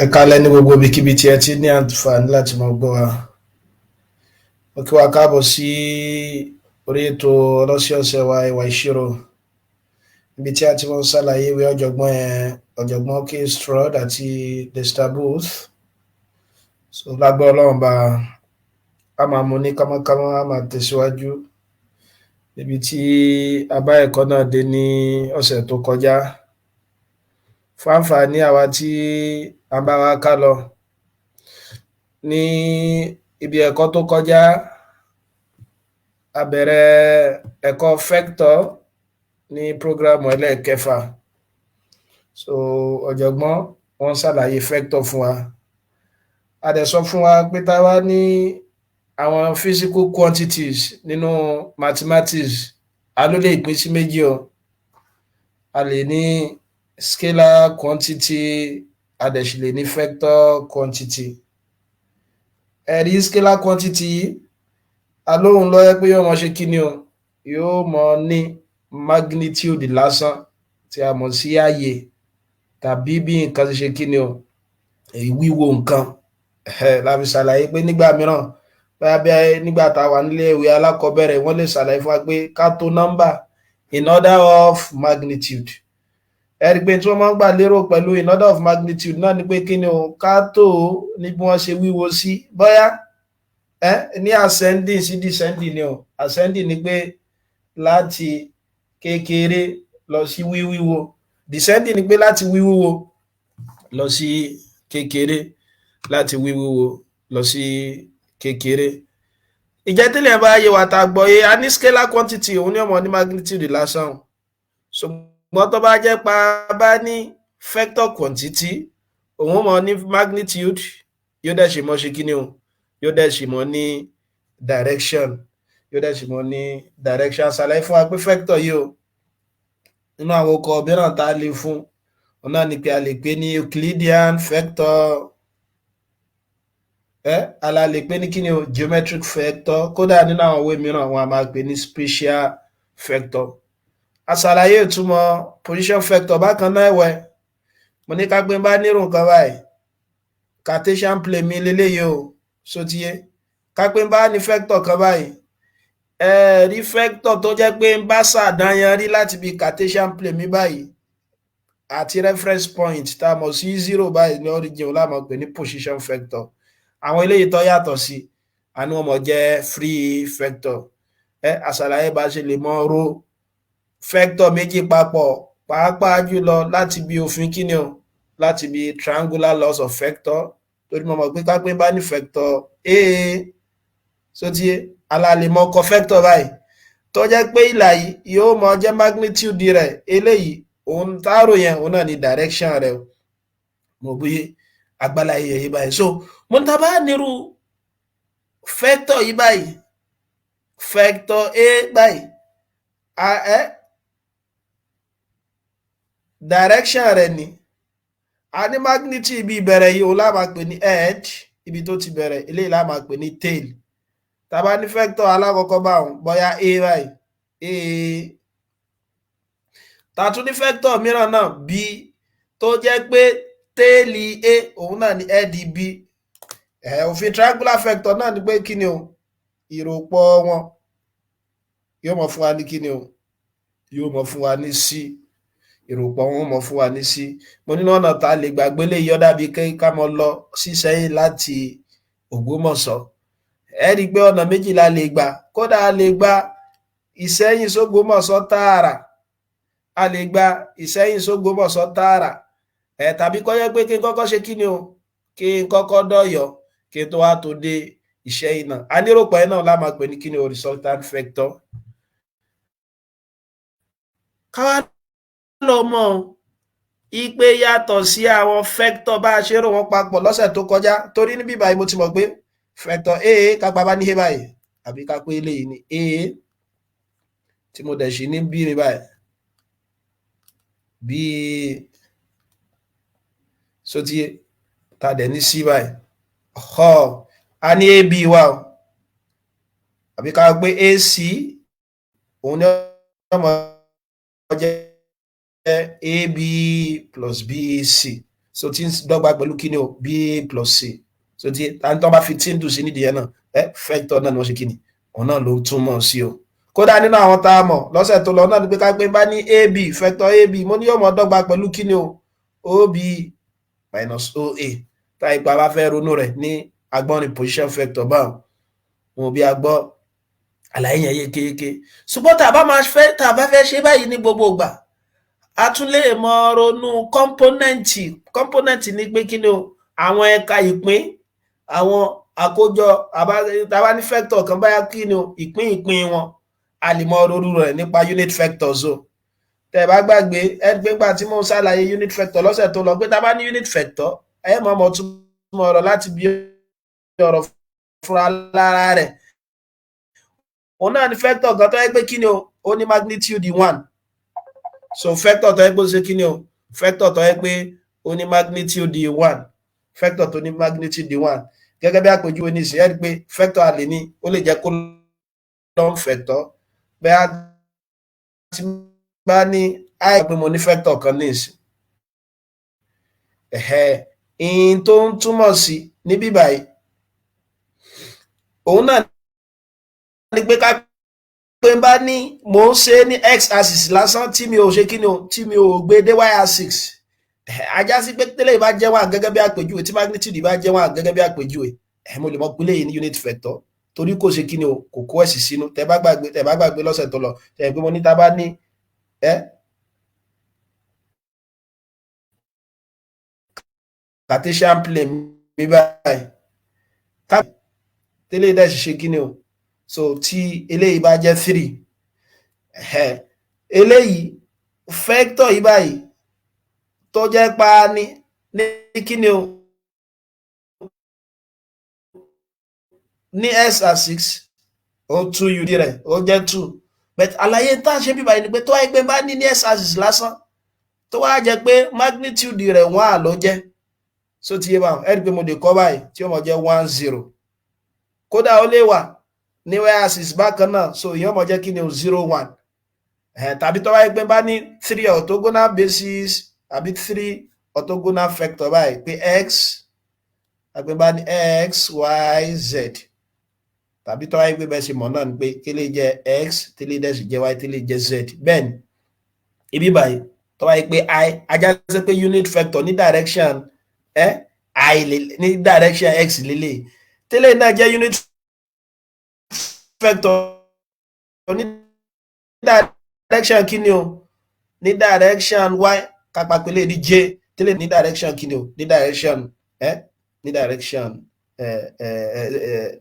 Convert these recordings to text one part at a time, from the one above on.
Ẹ káalẹ́ ní gbogbo ibikíbi tí ẹ ti ní àǹfààní láti máa gbọ́ wa. Mo kí wa káàbọ̀ sí orí ètò ọlọ́sọ̀ọ̀sẹ̀ wa ìwà ìṣirò, níbi tí a ti máa ń ṣàlàyé ìwé ọ̀jọ̀gbọ́n K. Stroud àti Lukgaf. So lágbára Ọlọ́run bá a máa mú ní kámọ́kámọ́, a máa tẹ̀síwájú níbi tí a bá ẹ̀kọ́ náà dé ní ọ̀sẹ̀ tó kọjá. Fún àǹfààní àwa tí a bá wa ká lọ ní ibi ẹ̀kọ́ tó kọjá, a bẹ̀rẹ̀ ẹ̀kọ́ vector ní prógrámù ẹlẹ́ẹ̀kẹfà. So ọ̀jọ̀gbọ́n wọ́n ṣàlàyé vector fún wa. A dẹ̀ sọ fún wa pé tá a wá ní àwọn physical quantities nínú mathematics, a ló lè pín sí méjì o. A lè ní scalar quantity, a dẹ̀ sì lè ní vector quantity. Ẹ̀rí scalar quantity yìí, alóhùn ló yẹ pé yóò mọ ṣe kí ni o, yóò mọ ní magnitude lásán tí a mọ̀ sí ààyè tàbí bí nǹkan ti ṣe kí ni o, wíwo nǹkan. La fi ṣàlàyé pé nígbà mìíràn bẹ́ẹ̀ nígbà tá a wà nílé ìwé alákọ̀ọ́bẹ̀rẹ̀ wọ́n lè ṣàlàyé fún wa pé ká tó nọ́mbà in order of magnitude. Ẹ̀rí pé tí wọ́n máa ń gbà lérò pẹ̀lú in order of magnitude náà ni pé kí ni o, ká tó ní bí wọ́n ṣe wíwo sí, bóyá ní ascending sí descending ni o. Ascending ni pé láti kékeré lọ sí wíwíwo, descending ni pé láti wíwíwo lọ sí kékeré, láti wíwíwo lọ sí kékeré. Ìjẹ́tílẹ̀ bá yé wa tá gbọ́ yé, a ní scalar quantity òun ní ọmọ ní magnitude lásán. Ṣùgbọ́n tó bá jẹ́ pa bá ní vector quantity, òun mọ̀ ní magnitude, yóò dẹ̀ sì mọ̀ ṣe kí ni o, yóò dẹ̀ sì mọ̀ ní direction, yóò dẹ̀ sì mọ̀ ní direction. Ṣàlàyé fún wa pé vector yìí o, nínú àwọn ọkọ̀ mìíràn tá a lè fún òun náà ni pé a lè pè ní Euclidean vector, a lè pè ní kí ni o, geometric vector, kódà nínú àwọn òwe mìíràn wọn a máa pè ní spatial vector. A ṣàlàyé ìtumọ̀ position vector bákan náà ẹ̀wẹ̀. Mo ní ká pé bá nírò nǹkan báyìí, Cartesian plane mi leléyìí o, sotiye. Ká pé bá ní vector kan báyìí, rí vector tó jẹ́ pé ń bá ṣàdáyan rí láti bí Cartesian plane mi báyìí àti reference point tá a mọ̀ sí 0 báyìí ní origin la máa pè ní position vector. Àwọn eléyìí tó yàtọ̀ sí àní wọn mọ̀ jẹ́ free vector. A ṣàlàyé bá ṣe lè mọ ro vector méjì papọ̀, pàápàá jùlọ láti bí òfin kíni o, láti bí triangular laws of vector. Torí mo mọ̀ pé ká pé bá ní vector a sotiye, alálè mọ kọ vector báyìí tó jẹ́ pé ìlà yìí yóò mọ jẹ́ magnitude rẹ̀, eléyìí òun táàrò yẹn òun náà ni direction rẹ̀. Mo bí agbálá yìí báyìí. So mo ń tabá nírú vector yìí báyìí, vector a báyìí, direction rẹ̀ ni a ní magnitude ibi ìbẹ̀rẹ̀ yìí òun la máa pè ní head, ibi tó ti bẹ̀rẹ̀ eléyìí la máa pè ní tail. Tá bá ní vector alákọ̀ọ́kọ́ báwọn bóyá a báyìí, tá tún ní vector mìíràn náà b tó jẹ́ pé tail a òun náà ní head b. Òfin triangular vector náà ni pé kí ni o, ìròpọ̀ wọn yóò mọ̀ fún wa ní kí ni o, yóò mọ̀ fún wa ní c, ìròpọ̀ wọn mọ̀ fún wa ní c. Mo nínú ọ̀nà tá lè gbàgbé lè yọ dàbí ká mọ lọ sí Ìṣẹ́yìn láti Ògbómọ̀ṣọ́. Rí pé ọ̀nà méjì la lè gbà, kódà a lè gba Ìṣẹ́yìn s'Ógbómọ̀ṣọ́ tààrà, a lè gba Ìṣẹ́yìn s'Ógbómọ̀ṣọ́ tààrà, tàbí kó jẹ́ pé kí n kọ́kọ́ ṣe kí ni o, kí n kọ́kọ́ dọ̀yọ́ kí n tó wá tó dé Ìṣẹ́yìn náà. A níròpọ̀ ẹ̀ náà la máa pè ní kí ni o, resultant vector. Káwá lọ mọ̀ ìpè yàtọ̀ sí àwọn vector bá a ṣe rò wọ́n papọ̀ lọ́sẹ̀ tó kọjá, torí níbí báyìí mo ti mọ̀ pé vector a kápá bá ní a báyìí àbí ká pé eléyìí ní a tí mo dẹ̀ ṣe ní b ní báyìí bí sotiye tá dẹ̀ ní c báyìí, a ní ab wà o, àbí ká pé ac òun ní ọmọ jẹ́ AB plus BC. so tí ń dọ́gba pẹ̀lú kíni o b plus c so tí tó bá fi tí ń dùn sí nídìí yẹn náà vector náà ni wọ́n ṣe kíni òun náà ló túmọ̀ sí o kódà nínú àwọn tá a mọ̀ lọ́sẹ̀ tó lọ náà ni pé ká pé bá ní ab vector ab mo ní yóò mọ̀ dọ́gba pẹ̀lú kíni o ob minus oa tá ipa bá fẹ́ ronú rẹ̀ ní agbọ́nrin position vector báwọn wọn bí a gbọ́ àlàyé yẹn yékéyéké ṣùgbọ́n tá a bá fẹ́ ṣe báyìí ní gbogbo ìgbà a tún lè mọ ronú kọ́mpónẹ́ǹtì ní pé kíni o àwọn ẹ̀ka ìpín àwọn àkójọ àbá ní vector kan báyà kíni o ìpín wọn a lè mọ ronú rẹ̀ nípa unit vectors o tẹ́ bá gbàgbé ẹgbẹ́gbà tí mo ń ṣàlàyé unit vector lọ́sẹ̀ tó lọ pé tá a bá ní unit vector mọ̀ túmọ̀ ọ̀rọ̀ láti bí ọ̀rọ̀ fúnra lára rẹ̀ òun náà ni vector kan tó yẹ pé kíni o ó ní magnitude 1 so vector tó yẹ pé ó ṣe kíni o vector tó yẹ pé ó ní magnitude 1 vector tó ní magnitude 1 gẹ́gẹ́ bí àpèjúwe ní ìsìn ẹ́ rí pé vector a lè ní ó lè jẹ́ column vector bẹ́ẹ̀ tí bá ní i pé mo ní vector kan ní ìsìn ìyìn tó ń túmọ̀ sí ní bíbáyìí òun náà ní pé ká pé bá ní mò ń ṣe ní x axis lásán tí mi ò ṣe kí ni o tí mi ò gbé dé y axis ajá sí pé tẹ́lẹ̀ bá jẹ́ wà gẹ́gẹ́ bí àpèjúwe tí magnitude bá jẹ́ wà gẹ́gẹ́ bí àpèjúwe mo lè mọ̀ pé lẹ́yìn ní unit vector torí kò ṣe kí ni o kò kó ẹ̀sì sínú tẹ́ bá gbàgbé lọ́sẹ̀ tó lọ tẹ́ pé mo ní tá bá ní Cartesian plane mi báyìí tẹ́lẹ̀ dẹ̀ ṣe kí ni o so tí eléyìí bá jẹ́ 3 eléyìí vector yìí báyìí tó jẹ́ pa ní kí ni o ní x axis ó 2 ud rẹ̀ ó jẹ́ 2 but àlàyé tá a ṣe bí báyìí ni pé tó wáyé pé bá ní x axis lásán tó wá jẹ́ pé magnitude rẹ̀ 1 ló jẹ́ so ti yé bá ẹ rí pé mo lè kọ́ báyìí tí ó mọ̀ jẹ́ 1 0 kódà ó lè wà ní y axis bákan náà so ìyẹn mọ̀ jẹ́ kí ni o 0 1 tàbí tó wáyé pé bá ní 3 orthogonal bases àbí 3 orthogonal vector báyìí pé x àgbẹ̀ bá ní x y z tàbí tó wáyé pé bẹ́ẹ̀ ṣe mọ̀ náà ni pé kí lè jẹ́ x tí lè dẹ̀ sì jẹ́ y tí lè jẹ́ z bẹ́ẹ̀ ni ibi báyìí tó wáyé pé i ajá sí pé unit vector ní direction i ní direction x lélẹ̀ tẹ́lẹ̀ náà jẹ́ unit vector ní direction kí ni o ní direction y kápápẹ́lẹ́ ní j tẹ́lẹ̀ ní direction kí ni o ní direction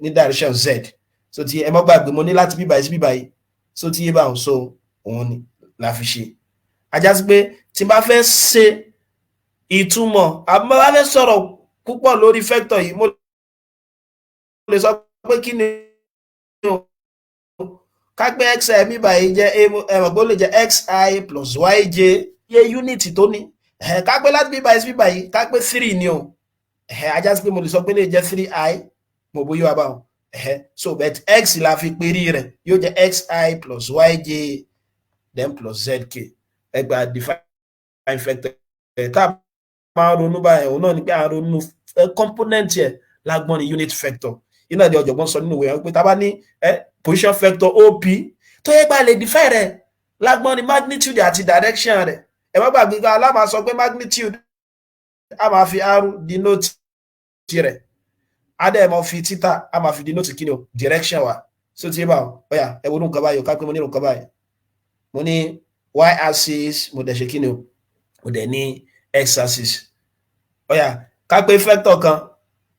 ní direction z so ti ẹ mọ́ gbàgbé mo ní láti bíbáyìí sí bíbáyìí so ti yé báwọn so òun ni la fi ṣe ajá sí pé tí bá fẹ́ ṣe ìtumọ̀ àbí bá fẹ́ sọ̀rọ̀ púpọ̀ lórí vector yìí mo lè sọ pé kí ni o kápẹ́ xi mi báyìí jẹ́ ẹ̀mọ̀ pé ó lè jẹ́ xi plus yj iye unit tó ní kápẹ́ láti bíbáyìí sí bíbáyìí kápẹ́ 3 ni o ajá sí pé mo lè sọ pé lè jẹ́ 3i mo bóyá wà báwọn so but x la fi perí rẹ̀ yóò jẹ́ xi plus yj then plus zk ẹgbà define vector tá a máa ronú báyìí òun náà ni pé a ronú component yẹ lágbọ́n ní unit vector iná ìdí ọ̀jọ̀gbọ́n sọ nínú ìwé wọn pé tá a bá ní position vector op tó yẹ gbà lè define rẹ̀ lágbọ́n ní magnitude àti direction rẹ̀ ẹ má gbàgbé ká aláma sọ pé magnitude a máa fi r denote rẹ̀ adé mọ̀ fi títà a máa fi denote kí ni o direction wa so ti bá ọ yà ẹ wo nǹkan báyìí ká pé mo ní nǹkan báyìí mo ní y axis mo dẹ̀ ṣe kí ni o mo dẹ̀ ní x axis ó yá ká pé vector kan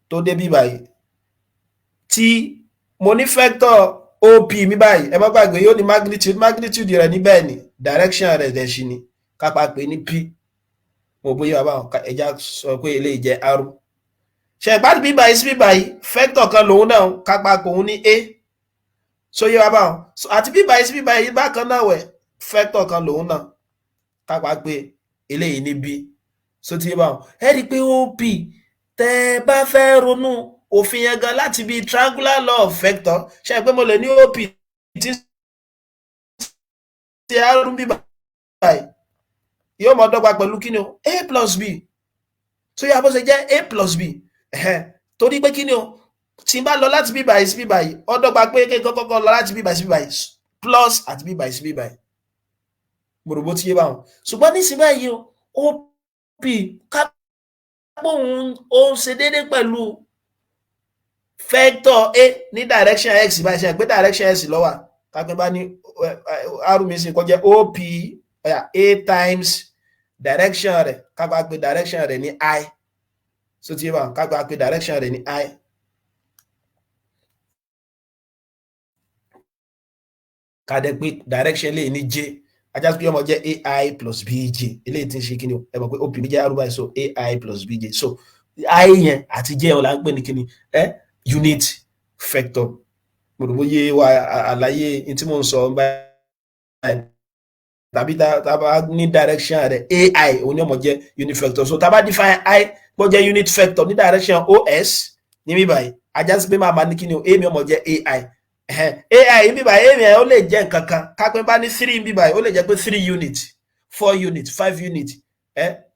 tó dé bí báyìí tí mo ní vector op mi báyìí ẹ má gbàgbé yóò ní magnitude rẹ̀ níbẹ̀ ni direction rẹ̀ dẹ̀ ṣì ni ká pa pé ní p mo bóyá bá ẹja sọ pé eléyìí jẹ́ r ṣe ìpàdé bí báyìí sí bí báyìí vector kan lòun náà ká pa pé òun ní a so yé wa báwọn àti bí báyìí sí bí báyìí bákan náà wẹ̀ vector kan lòun náà ká pa pé eléyìí ní b so ti yé báwọn ẹ rí i pé op tẹ́ bá fẹ́ ronú òfin yẹn gan láti bí triangular law of vector ṣe pé mo lè ní op tí a rún bí báyìí yóò mọ dọ́gba pẹ̀lú kí ni o a plus b so yà bó ṣe jẹ́ a plus b torí pé kí ni o tí n bá lọ láti bí báyìí sí bí báyìí ó dọ́gba pé kí n kọ́kọ́ lọ láti bí báyìí sí bí báyìí plus àti bí báyìí sí bí báyìí mo rò bó ti yé báwọn ṣùgbọ́n ní sí báyìí o op kápóhun ó ń ṣe déédéé pẹ̀lú vector a ní direction x báyìí ṣe pé direction x ló wà kápẹ́ bá ní rmc kó jẹ́ op a times direction rẹ̀ kápẹ́ pé direction rẹ̀ ní I so ti yé báwọn kápẹ́ pé direction rẹ̀ ní I kádẹ́ pé direction lè ní j ajá pé ọmọ jẹ́ ai plus bj eléyìí tí ń ṣe kíni o ẹ mọ̀ pé op mi jẹ́ arúgbó so ai plus bj so I yẹn àti j ọ̀la ń pè ní kíni unit vector mo rò bóyá wa àlàyé tí mo ń sọ báyìí tàbí tá bá ní direction rẹ̀ ai òun ni ọmọ jẹ́ unit vector so tá bá define I bó jẹ́ unit vector ní direction os ní mi báyìí ajá pé máa ní kíni o a mi ọmọ jẹ́ ai ai bí báyìí èmi ó lè jẹ́ nǹkan kan kápẹ́ bá ní 3 bí báyìí ó lè jẹ́ pé 3 unit 4 unit 5 unit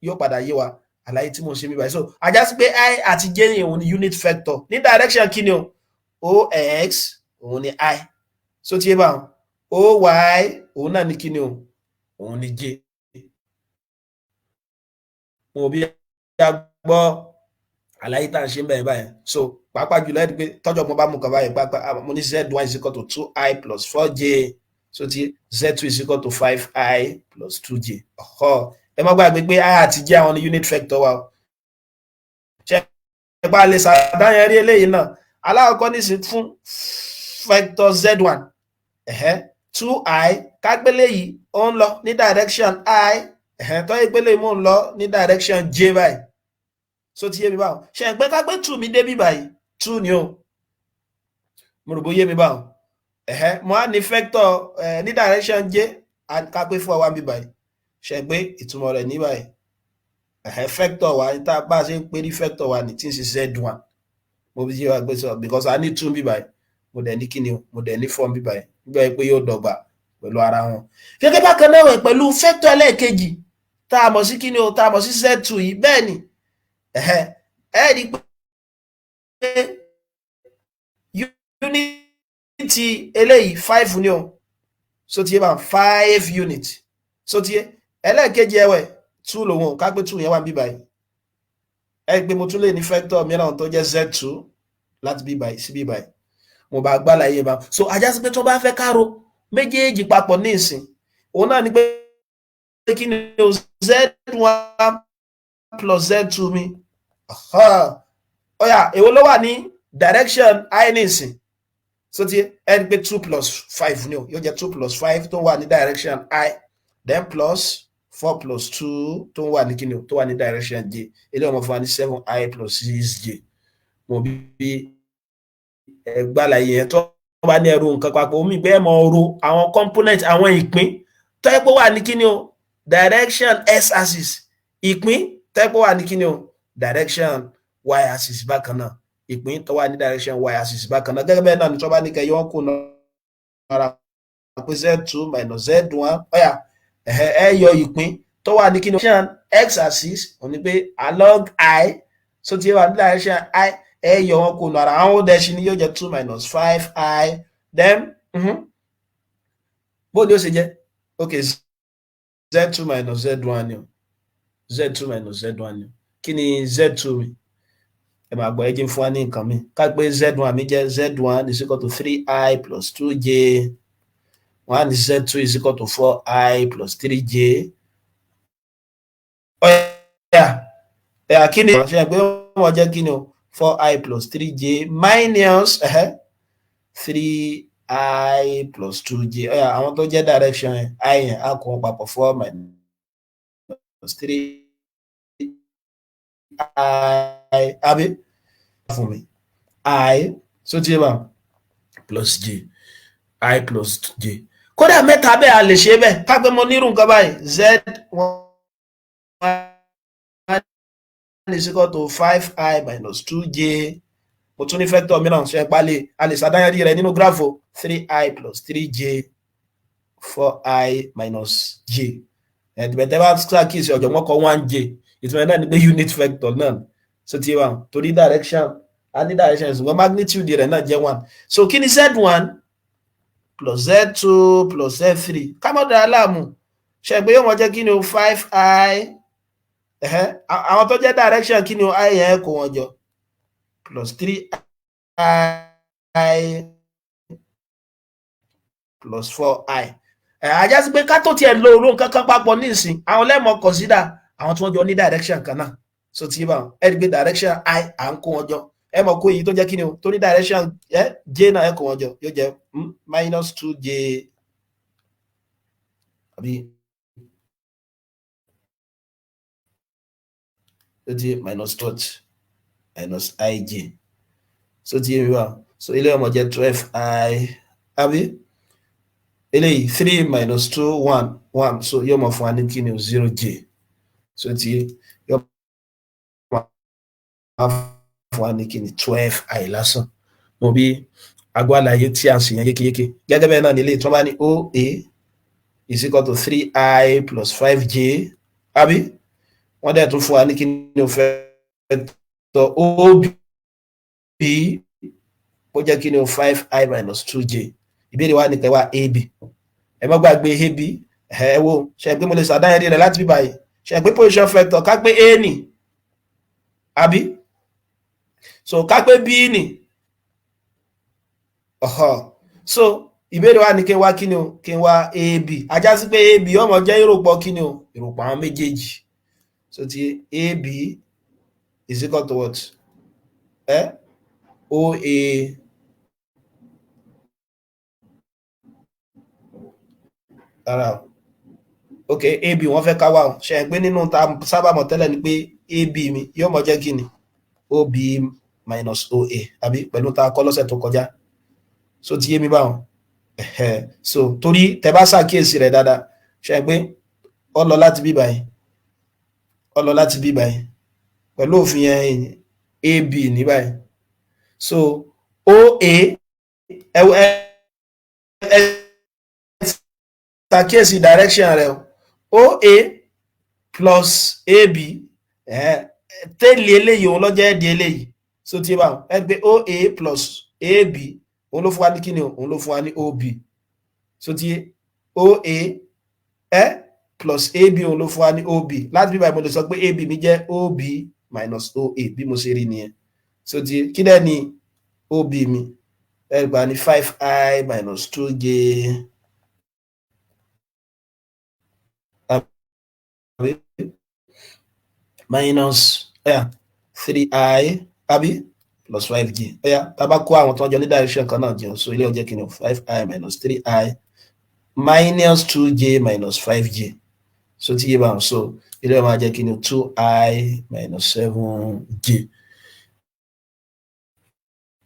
yóò padà yé wa àlàyé tí mo ṣe bí báyìí so ajá sí pé I àti j ní òun ni unit vector ní direction kí ni o ox òun ni I so tí yé bá oy òun náà ní kí ni o òun ni j mo bí a gbọ́ àlàyé tá à ń ṣe ń bẹ̀rẹ̀ báyìí so pàápàá jùlọ ẹni pé tọ́jọ́ mo bá mú kan báyìí pàápàá mo ní z1 is equal to 2i plus 4j so ti z2 is equal to 5i plus 2j ẹ má gbàgbé pé I àti j àwọn ní unit vector wa ṣe ẹgbà lè ṣàdáyẹn rí eléyìí náà alákọ̀ọ́kọ́ nísìn fún vector z1 2i kágbélé yìí ó ń lọ ní direction I tó ìpele mú ń lọ ní direction j báyìí so ti yé mi báwọn ṣe ẹgbẹ́ kágbé 2 mi dé bí báyìí 2 ni o mo rò bó yé mi báwọn mo á ní vector ní direction j kágbé fún wa bí báyìí ṣe gbé ìtumọ̀ rẹ̀ ní báyìí vector wa ní tá bá ṣe ń pè ní vector wa ní tí ń ṣe z1 mo bí yé wa gbé sọ because a ní 2 bí báyìí mo dẹ̀ ní kíni mo dẹ̀ ní 4 bí báyìí nígbà pé yóò dọ́gba pẹ̀lú ara wọn gẹ́gẹ́ bákan náà pẹ̀lú vector ẹlẹ́ẹ̀kejì tá a mọ̀ sí kíni o tá a mọ̀ sí z2 yìí bẹ́ẹ̀ ni rí pé unity eléyìí 5 ni o so ti yé bá 5 unit so ti yé ẹlẹ́ẹ̀kejì ẹwẹ̀ 2 lòun ká pé 2 yẹn wà ní bíbáyìí pé mo tún lè ní vector mìíràn tó jẹ́ z2 láti bíbáyìí sí bíbáyìí mo bá gbàlàyé bá so ajá sí pé tó bá fẹ́ káro méjèèjì papọ̀ ní ìsìn òun náà ni pé kí ni o z1 plus z2 mi ọ̀yà èwo ló wà ní direction I ní ìsìn so ti ẹni pé 2 plus 5 ni o yóò jẹ́ 2 plus 5 tó wà ní direction I then plus 4 plus 2 tó wà ní kíni tó wà ní direction j ilé ọmọ fún wa ní 7i plus 6j mo bí ẹgbàláyé yẹn tó bá ní ẹrù nǹkan papọ̀ omi ìgbẹ́ ẹ̀mọ̀ ọ̀rọ̀ àwọn component àwọn ìpín tó ẹ́ pé wà ní kíni o direction s axis ìpín tó ẹ́ pé wà ní kíni o direction y axis bákan náà ìpín tó wà ní direction y axis bákan náà gẹ́gẹ́ bẹ́ẹ̀ náà ní tó bá ní kẹyọ kù náà pé z2 minus z1 ọ̀yà ẹ yọ ìpín tó wà ní kíni direction x axis ó ní pé along I so tí wà ní direction I ẹ yọ wọn kù náà àwọn ó dẹ́ṣin ní yóò jẹ́ 2 minus 5i then bó ni ó ṣe jẹ́ okay z2 minus z1 ni z2 minus z1 ni kí ni z2 mi ẹ máa gbọ́ ẹ jẹ́ fún wa ní nǹkan mi ká pé z1 mi jẹ́ z1 is equal to 3i plus 2j 1 is z2 is equal to 4i plus 3j ọ̀yà kí ni ṣe pé wọ́n jẹ́ kí ni o 4i plus 3j minus 3i plus 2j ọ̀yà àwọn tó jẹ́ direction I yẹn á kó wọn papọ̀ 4 minus 3i àbí fún mi I so tí bá plus j I plus j kódà mẹ́ta bẹ́ẹ̀ a lè ṣe bẹ́ẹ̀ ká pé mo nírú nǹkan báyìí z1 is equal to 5i minus 2j mo tún ní vector mìíràn ṣe pálí a lè ṣàdáyẹrí rẹ̀ nínú graph 3i plus 3j 4i minus j ẹ̀dìbẹ̀tẹ̀ bá ṣàkíyèsí ọ̀jọ̀gbọ́n kọ 1j ìtumọ̀ náà ni pé unit vector náà so ti wà torí direction a ní direction ṣùgbọ́n magnitude rẹ̀ náà jẹ́ 1 so kí ni z1 plus z2 plus z3 ká mọ́ dára láàmú ṣe pé yóò mọ jẹ́ kí ni o 5i àwọn tó jẹ́ direction kí ni o i yẹn kó wọn jọ plus 3i plus 4i ajá sí pé ká tó tiẹ̀ lo òórùn kankan papọ̀ ní ìsìn àwọn lẹ́mọ̀ consider àwọn tí wọ́n jọ ní direction kan náà so ti bá ẹ rí pé direction i à ń kó wọn jọ ẹ mọ̀ kó èyí tó jẹ́ kí ni o tó ní direction j náà ẹ kó wọn jọ yóò jẹ́ minus 2j àbí ó di minus 2 minus ij so ti yé mi wá so ilé ọmọ jẹ́ 12i àbí eléyìí 3 minus 2 1 1 so yóò mọ̀ fún wa ní kí ni o 0j so ti yóò mọ̀ fún wa ní kí ni 12i lásán mo bí agbálàyé tí a sì yẹn yékéyéké gẹ́gẹ́ bẹ́ẹ̀ náà nílé tí wọ́n bá ní oa is equal to 3i plus 5j àbí wọ́n dẹ̀ tún fún wa ní kí ni o vector ob ó jẹ́ kí ni o 5i minus 2j ìbéèrè wa ní pẹ̀wà ab ẹ má gbàgbé ab ẹ wo ṣe pé mo lè ṣàdáyẹrí rẹ̀ láti bí báyìí ṣe pé position vector ká pé a ní àbí so ká pé b ní so ìbéèrè wa ní kí n wá kí ni o kí n wá ab ajá sí pé ab ọmọ jẹ́ ìròpọ̀ kí ni o ìròpọ̀ àwọn méjèèjì so ti ab is equal to what oa ara ok ab wọ́n fẹ́ ká wá ṣe pé nínú ta sábà mọ̀ tẹ́lẹ̀ ni pé ab mi yóò mọ̀ jẹ́ kí ni ob minus oa àbí pẹ̀lú ta kọ́ lọ́sẹ̀ tó kọjá so ti yé mi báwọn so torí tẹ bá ṣàkíyèsí rẹ̀ dáadáa ṣe pé ó lọ láti bí báyìí pẹ̀lú òfin yẹn ab ní báyìí so oa ṣàkíyèsí direction rẹ̀ oa plus ab tẹ́lì eléyìí òun lọ́jọ́ ẹ̀dì eléyìí so tí bá ẹgbẹ́ oa plus ab òun ló fún wa ní kíni òun ló fún wa ní ob so tí oa plus ab òun ló fún wa ní ob láti bí báyìí mo lè sọ pé ab mi jẹ́ ob minus oa bí mo ṣe rí nìyẹn so tí kí dẹ́ ni ob mi ẹgbà ní 5i minus 2j minus 3i àbí plus 5j tàbá kó àwọn tó ń jọ ní direction kan náà jẹun so ilé ọjọ́ kìíní 5i minus 3i minus 2j minus 5j so tí yé bá wọn so ilé ọmọ ajẹ́ kìíní 2i minus 7j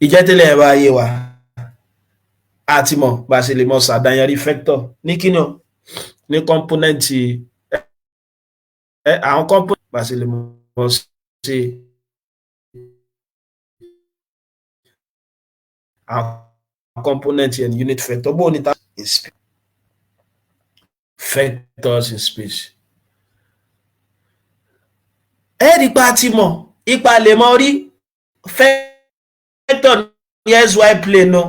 ìjẹ́tẹ̀lẹ̀ ẹ̀rọ ayé wa àti mọ̀ bá ṣe lè mọ̀ ṣàdáyanrí vector ní kíni ní kọ́mpónẹ́ǹtì àwọn kọ́mpónẹ́ǹtì bá ṣe lè mọ̀ ṣe àwọn kọ́mpónẹ́ǹtì and unit vector bó ní ta vectors in space ẹ̀rí pa ti mọ̀ ipa lè mọ̀ rí vector ní xy plane náà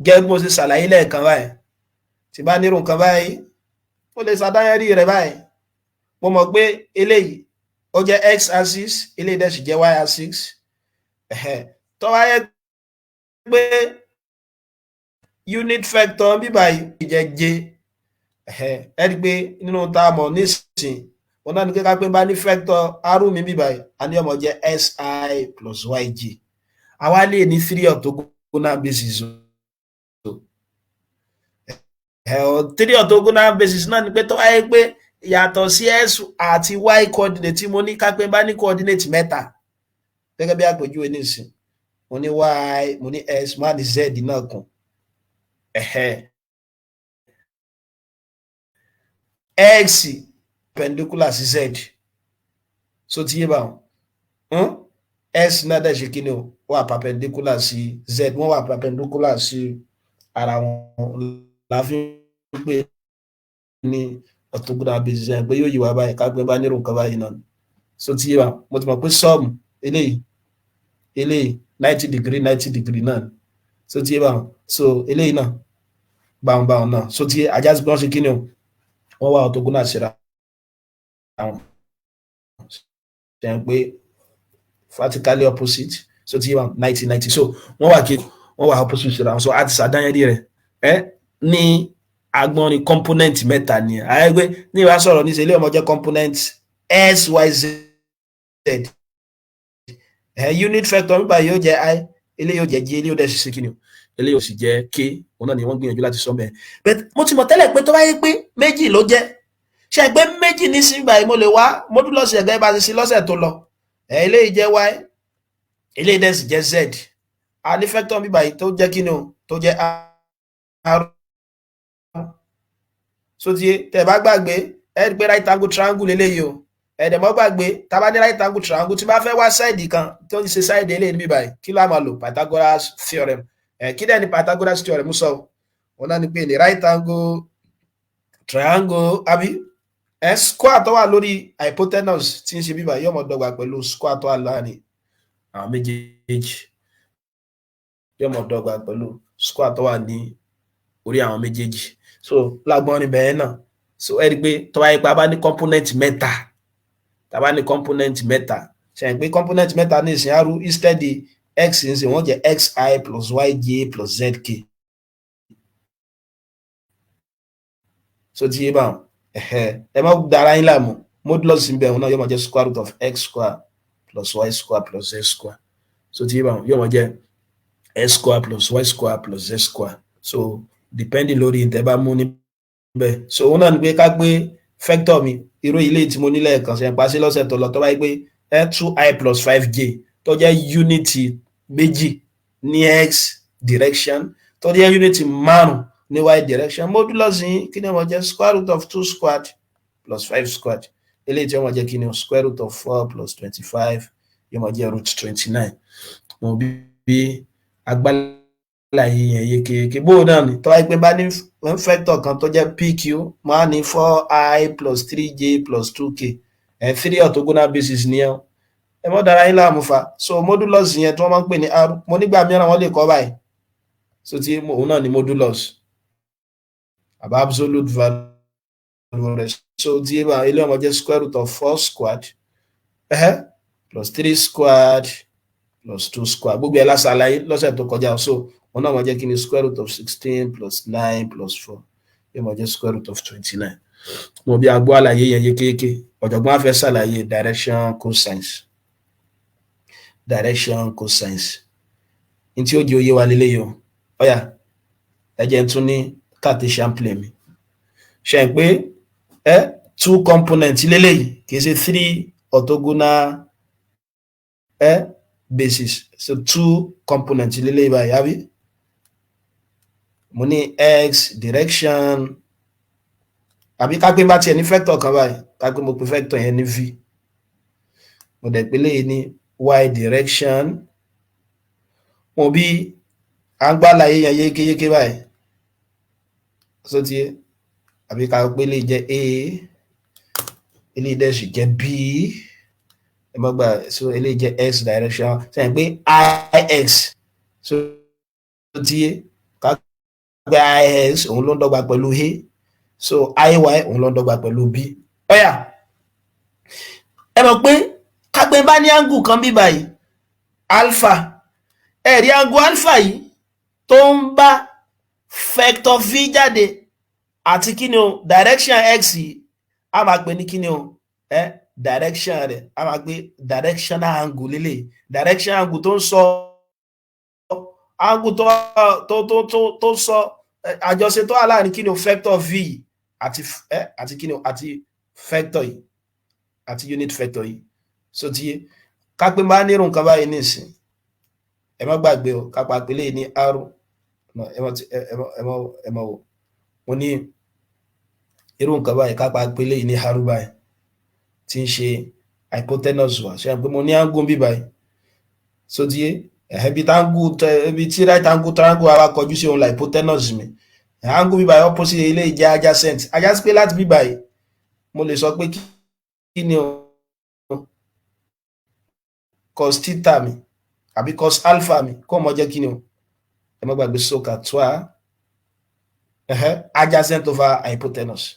gẹ́gẹ́ bó ṣe ṣàlàyé lẹ́ẹ̀kan báyìí tí bá nírò nǹkan báyìí ó lè ṣàdáyẹrí rẹ̀ báyìí mo mọ̀ pé eléyìí ó jẹ́ x axis eléyìí dẹ̀ sì jẹ́ y axis tó wáyé pé unit vector bí báyìí jẹ́ j ẹ rí pé nínú tá a mọ̀ nísìnyí wọn náà ní kíkà pé bá ní vector arú mi bí báyìí a ní ọmọ jẹ́ si plus yj àwa lè ní 3 orthogonal bases 3 orthogonal bases náà ni pé tó wáyé pé yàtọ̀ sí x àti y coordinate tí mo ní ká pé bá ní coordinate mẹ́ta gẹ́gẹ́ bí àpèjúwe nísìn mo ní y mo ní x mo ní z náà kún x perpendicular sí z so ti yé bá wọn x náà dẹ̀ ṣe kí ni o wà perpendicular sí z wọ́n wà perpendicular sí ara wọn láfi pé ní orthogonal basis pé yóò yí wa báyìí ká gbé bá nírò nǹkan báyìí náà so ti yé wa mo ti mọ̀ pé sum eléyìí 90 degree náà so ti yé wa so eléyìí náà báwọn náà so ti yé ajá sí pé wọ́n ṣe kí ni o wọ́n wá orthogonal síra àwọn ṣe ń pé vertically opposite so ti yé wa 90 so wọ́n wà opposite síra so àti sàdáyẹ́dì rẹ̀ ní agbọ́nrin component mẹ́ta ni àyẹ́gbẹ́ ní ìwà sọ̀rọ̀ ní ilé ọmọ jẹ́ component xyz unit vector nígbà yóò jẹ́ I ilé yóò jẹ́ j ilé yóò dẹ̀ ṣe kí ni ilé yóò sì jẹ́ k òun náà ni wọ́n gbìyànjú láti sọ bẹ́ẹ̀ but mo ti mọ̀ tẹ́lẹ̀ pé tó bá yẹ pé méjì ló jẹ́ ṣe pé méjì ní sí ìgbà yìí mo lè wá modulus ẹ̀gẹ́ bá ti sí lọ́sẹ̀ tó lọ ilé yìí jẹ́ y ilé yìí dẹ̀ sì jẹ́ z a ní vector nígbà yìí tó jẹ́ kí ni o tó jẹ́ r so ti tẹ́ bá gbàgbé ẹ rí pé right angle triangle lélẹ́yìí o ẹ̀dẹ̀mọ́ gbàgbé tá bá ní right angle triangle tí bá fẹ́ wá side kan tó ń ṣe side eléyìí níbí báyìí kí la máa lò Pythagoras theorem kí dẹ̀ ni Pythagoras theorem sọ wọn náà ni pé ní right angle triangle àbí square tó wà lórí hypotenuse tí ń ṣe bíbá yóò mọ̀ dọ́gba pẹ̀lú square tó wà láàrin àwọn méjèèjì yóò mọ̀ dọ́gba pẹ̀lú square tó wà ní orí àwọn méjèèjì so lágbọ́n níbẹ̀ yẹn náà so ẹ rí pé tó bá yẹ pé a bá ní component mẹ́ta tàbá ní component mẹ́ta ṣe ń pé component mẹ́ta ní ìsìn àrú instead x ń sìn wọ́n jẹ́ xi plus yj plus zk so ti yé báwọn ẹ má dára yín láàmú modulus ń bẹ òun náà yóò máa jẹ́ square root of x square plus y square plus z square so ti yé báwọn yóò máa jẹ́ x square plus y square plus z square so depending lórí ìtẹ́ bá mú níbẹ̀ so òun náà ni pé ká gbé vector mi irú ilé tí mo ní lẹ́ẹ̀kan ṣe ń pa sí lọ́sẹ̀ tó lọ tó bá yẹ pé 2i plus 5j tó jẹ́ unity méjì ní x direction tó jẹ́ unity márùn ní y direction modulus yìí kí ni wọ́n jẹ́ square root of 2 squared plus 5 squared eléyìí tí wọ́n jẹ́ kí ni square root of 4 plus 25 yóò máa jẹ́ root 29 mo bí agbálàyé yẹn yékéyéké bóun náà ni tó bá yẹ pé bá ní vector kan tó jẹ́ pq máa ní 4i plus 3j plus 2k 3 orthogonal basis ní ẹ mọ́ dára yín láàmú fa so modulus yẹn tí wọ́n máa ń pè ní r mo nígbà mìíràn wọ́n lè kọ́ báyìí so tí òun náà ni modulus àbá absolute value rẹ̀ so tí ilé ọmọ jẹ́ square root of 4 squared plus 3 squared plus 2 squared gbogbo ẹ̀ lásàlàyé lọ́sẹ̀ tó kọjá so wọn náà máa jẹ́ kí ni square root of 16 plus 9 plus 4 yóò máa jẹ́ square root of 29 mo bí agbó àlàyé yẹn yékéyéké ọ̀jọ̀gbọ́n á fẹ́ ṣàlàyé direction cosines ní tí ó di oyé wa lélẹ́yìí o ọ̀yà ẹ̀jẹ̀ tún ní Cartesian plane mi ṣe ń pé 2 components lélẹ́yìí kì í ṣe 3 orthogonal basis so 2 components lélẹ́yìí báyìí àbí mo ní x direction àbí kápẹ́ bá tiẹ̀ ní vector kan báyìí kápẹ́ mo pe vector yẹn ní v mo dẹ̀ pé léyìí ní y direction mo bí agbálàyé yẹn yékéyéké báyìí so ti àbí kápẹ́ lè jẹ́ a eléyìí dẹ̀ sì jẹ́ b ẹ mọ́ gbà so eléyìí jẹ́ x direction sẹ́yìn pé ix so ti pé ix òun ló ń dọ́gba pẹ̀lú a so iy òun ló ń dọ́gba pẹ̀lú b ọ̀yà ẹ mọ̀ pé kápẹ́ bá ní angle kan bí báyìí alpha ẹ̀rí angle alpha yìí tó ń bá vector v jáde àti kí ni o direction x yìí a máa pè ní kí ni o direction rẹ̀ a máa pè directional angle lélẹ̀ direction angle tó ń sọ angle tó sọ àjọṣe tó wà láàrin kí ni o vector v àti kí ni o àti vector yìí àti unit vector yìí so ti yé kápẹ́ máa nírun nǹkan báyìí nísìn ẹ má gbàgbé o kápá pélé ní r ẹ má wò mo ní irú nǹkan báyìí kápá pélé ní r báyìí tí ń ṣe hypotenuse wa ṣe pé mo ní angle bí báyìí so ti yé ibi tí right angle triangle wa kọjú sí òun la hypotenuse mi angle bí báyìí opposite ilé ìjẹ́ adjacent pé láti bí báyìí mo lè sọ pé kí ni o cos theta mi àbí cos alpha mi kó mọ jẹ́ kí ni o ẹ má gbàgbé sókà tó a adjacent over hypotenuse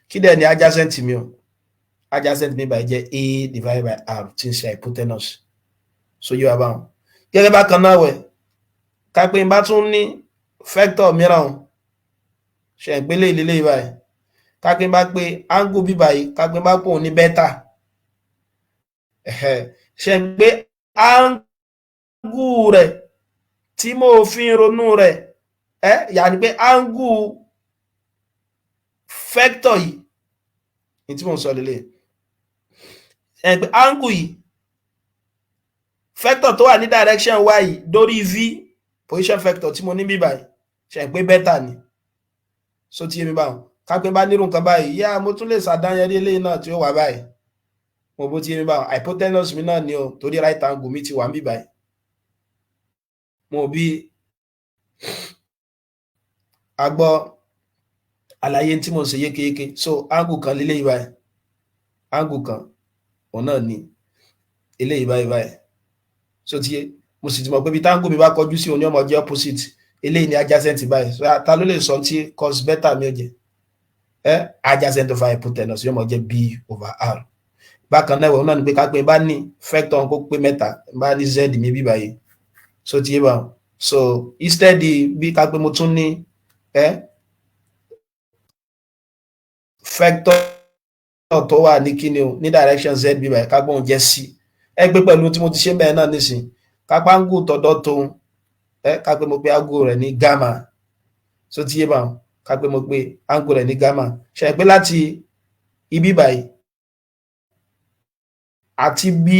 kí dẹ̀ ni adjacent mi o adjacent mi báyìí jẹ́ a divided by r tí ń ṣe hypotenuse so yóò wá báwọn gẹ́gẹ́ bákan náà wẹ̀ kápẹ́ bá tún ní vector mìíràn ṣe ìpele ìlélẹ́ ìbáyìí kápẹ́ bá pé angle bí báyìí kápẹ́ bá pò ní beta ṣe pé angle rẹ̀ tí mo fi ń ronú rẹ̀ yàní pé angle vector yìí ní tí mo ń sọ lélẹ̀ pé angle yìí vector tó wà ní direction y dórí v position vector tí mo ní bí báyìí ṣe pé beta ni so tí èmi báwọn kápẹ́ bá nírú nǹkan báyìí yá mo tún lè ṣàdáyẹrí eléyìí náà tí ó wà báyìí mo bó tí èmi báwọn hypotenuse mi náà ni o torí right angle mi ti wà ń bí báyìí mo bí agbọ́ àlàyé tí mo ṣe yékéyéké so angle kan lélẹ́yìí báyìí angle kan òun náà ni eléyìí báyìí so tí mo sì ti mọ̀ pé bí tangle mi bá kọjú sí òun ní ọmọ jẹ́ opposite eléyìí ni adjacent báyìí so ta ló lè sọ tí cos beta mi ò jẹ́ adjacent over hypotenuse yóò mọ̀ jẹ́ b over r bákan náà òun náà ni pé kápẹ́ bá ní vector kó pé mẹ́ta bá ní z mi bí báyìí so tí yé bá so instead bí kápẹ́ mo tún ní vector tó wà ní kíni o ní direction z bí báyìí kápẹ́ òun jẹ́ c gbé pẹ̀lú tí mo ti ṣe bẹ́ẹ̀ náà nísìn kápẹ́ angle tọ̀dọ̀ tóun kápẹ́ mo pé angle rẹ̀ ní gamma so tí yé bá kápẹ́ mo pé angle rẹ̀ ní gamma ṣe pé láti ibi báyìí àti bí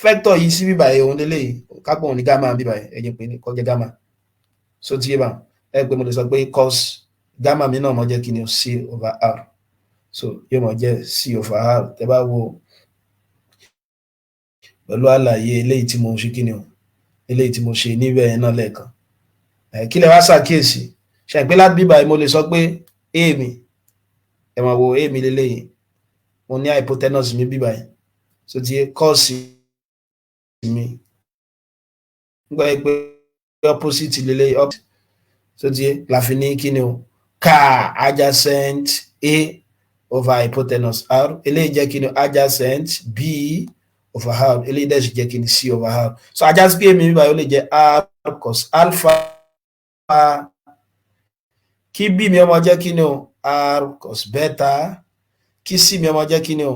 vector yìí sí bí báyìí òun lélẹ́yìí kápẹ́ òun ní gamma bí báyìí ẹ̀jẹ̀ pé ní kọjá gamma so tí yé bá pé mo lè sọ pé cos gamma mi náà mọ̀ jẹ́ kí ni c over r so yóò mọ̀ jẹ́ c over r tẹ́ bá wo pẹ̀lú àlàyé eléyìí tí mo ṣe kí ni o eléyìí tí mo ṣe níbẹ̀ náà lẹ́ẹ̀kan kí lẹ wá ṣàkíyèsí ṣe pé láti bíbá mo lè sọ pé a mi ẹ máa wo a mi lélẹ́yìí mo ní hypotenuse mi bíbá yìí so ti cos mi nígbà pé opposite lélẹ́yìí so ti la fi ní kí ni o ka adjacent a over hypotenuse r eléyìí jẹ́ kí ni adjacent b over r eléyìí dẹ̀ sì jẹ́ kí ni c over r so adjacent a mi bíbá yìí ó lè jẹ́ r cos alpha kí b mi ọmọ jẹ́ kí ni o r cos beta kí c mi ọmọ jẹ́ kí ni o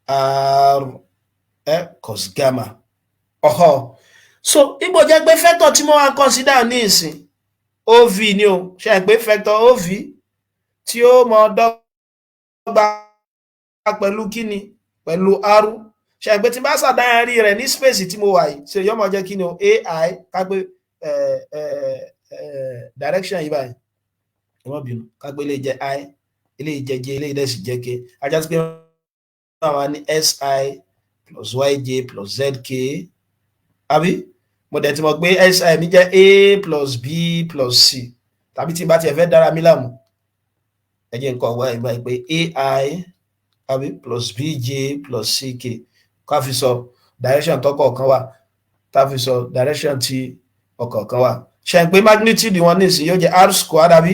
r cos gamma so ipò jẹ́ pé vector tí mo wá consider ní ìsìn ov ni o ṣe pé vector ov tí ó mọ dọ́gba pẹ̀lú kí ni pẹ̀lú r ṣe pé tí bá ṣàdáyẹrí rẹ̀ ní space tí mo wà yìí ṣe yọ́ mọ jẹ́ kí ni o ai kápé direction yìí báyìí wọ́n bínú kápé ilé jẹ́ i ilé jẹ́ j ilé ìdẹ́sì jẹ́ k ajá sí pé wọ́n ní si plus yj plus zk àbí mo dẹ̀ ti mọ̀ pé si mi jẹ́ a plus b plus c tàbí tí bá ti ẹ̀fẹ́ dára mi láàmú ẹ jẹ́ nǹkan ọ̀wọ́ ìgbà pé ai àbí plus bj plus ck ká fi sọ direction tọ́kọ̀ọ̀kan wà tá fi sọ direction tí ọ̀kọ̀ọ̀kan wà ṣe pé magnitude wọn nísìn yóò jẹ́ r square àbí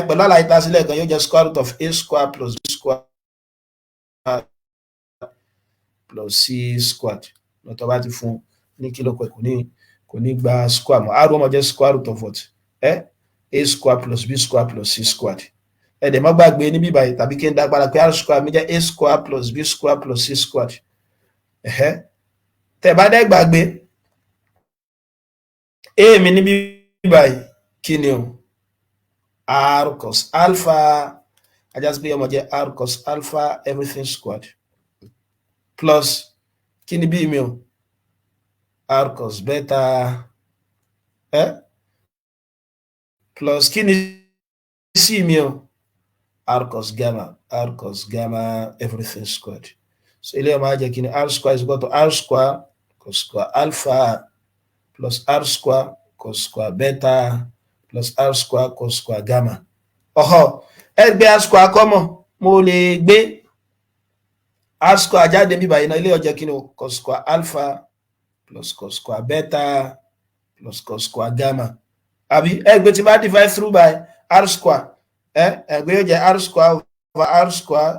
pẹ̀lú àlàyé tá sílẹ̀ kan yóò jẹ́ square root of a square plus b square plus c squared lọ́tọ̀ bá ti fún ní kí ló pẹ̀ kò ní gba square mọ́ r wọ́n jẹ́ square root of what a square plus b square plus c squared ẹ̀dẹ̀ má gbàgbé níbí báyìí tàbí kí n dágbára pé r square mi jẹ́ a square plus b square plus c squared tẹ̀ bá dẹ́ gbàgbé a mi níbí báyìí kí ni o r cos alpha ajásí pé ọmọ jẹ́ r cos alpha everything squared plus kí ni bí mi o r cos beta plus kí ni c mi o r cos gamma everything squared so ilé ọmọ ajẹ́ kí ni r square is equal to r square cos square alpha plus r square cos square beta plus r square cos square gamma ẹgbẹ́ r square kọ́mọ̀ mo lè gbé r square jáde bí báyìí náà ilé ó jẹ́ kí ni o cos square alpha plus cos square beta plus cos square gamma àbí ẹgbẹ́ tí bá divide through by r square ẹgbẹ́ yóò jẹ́ r square over r square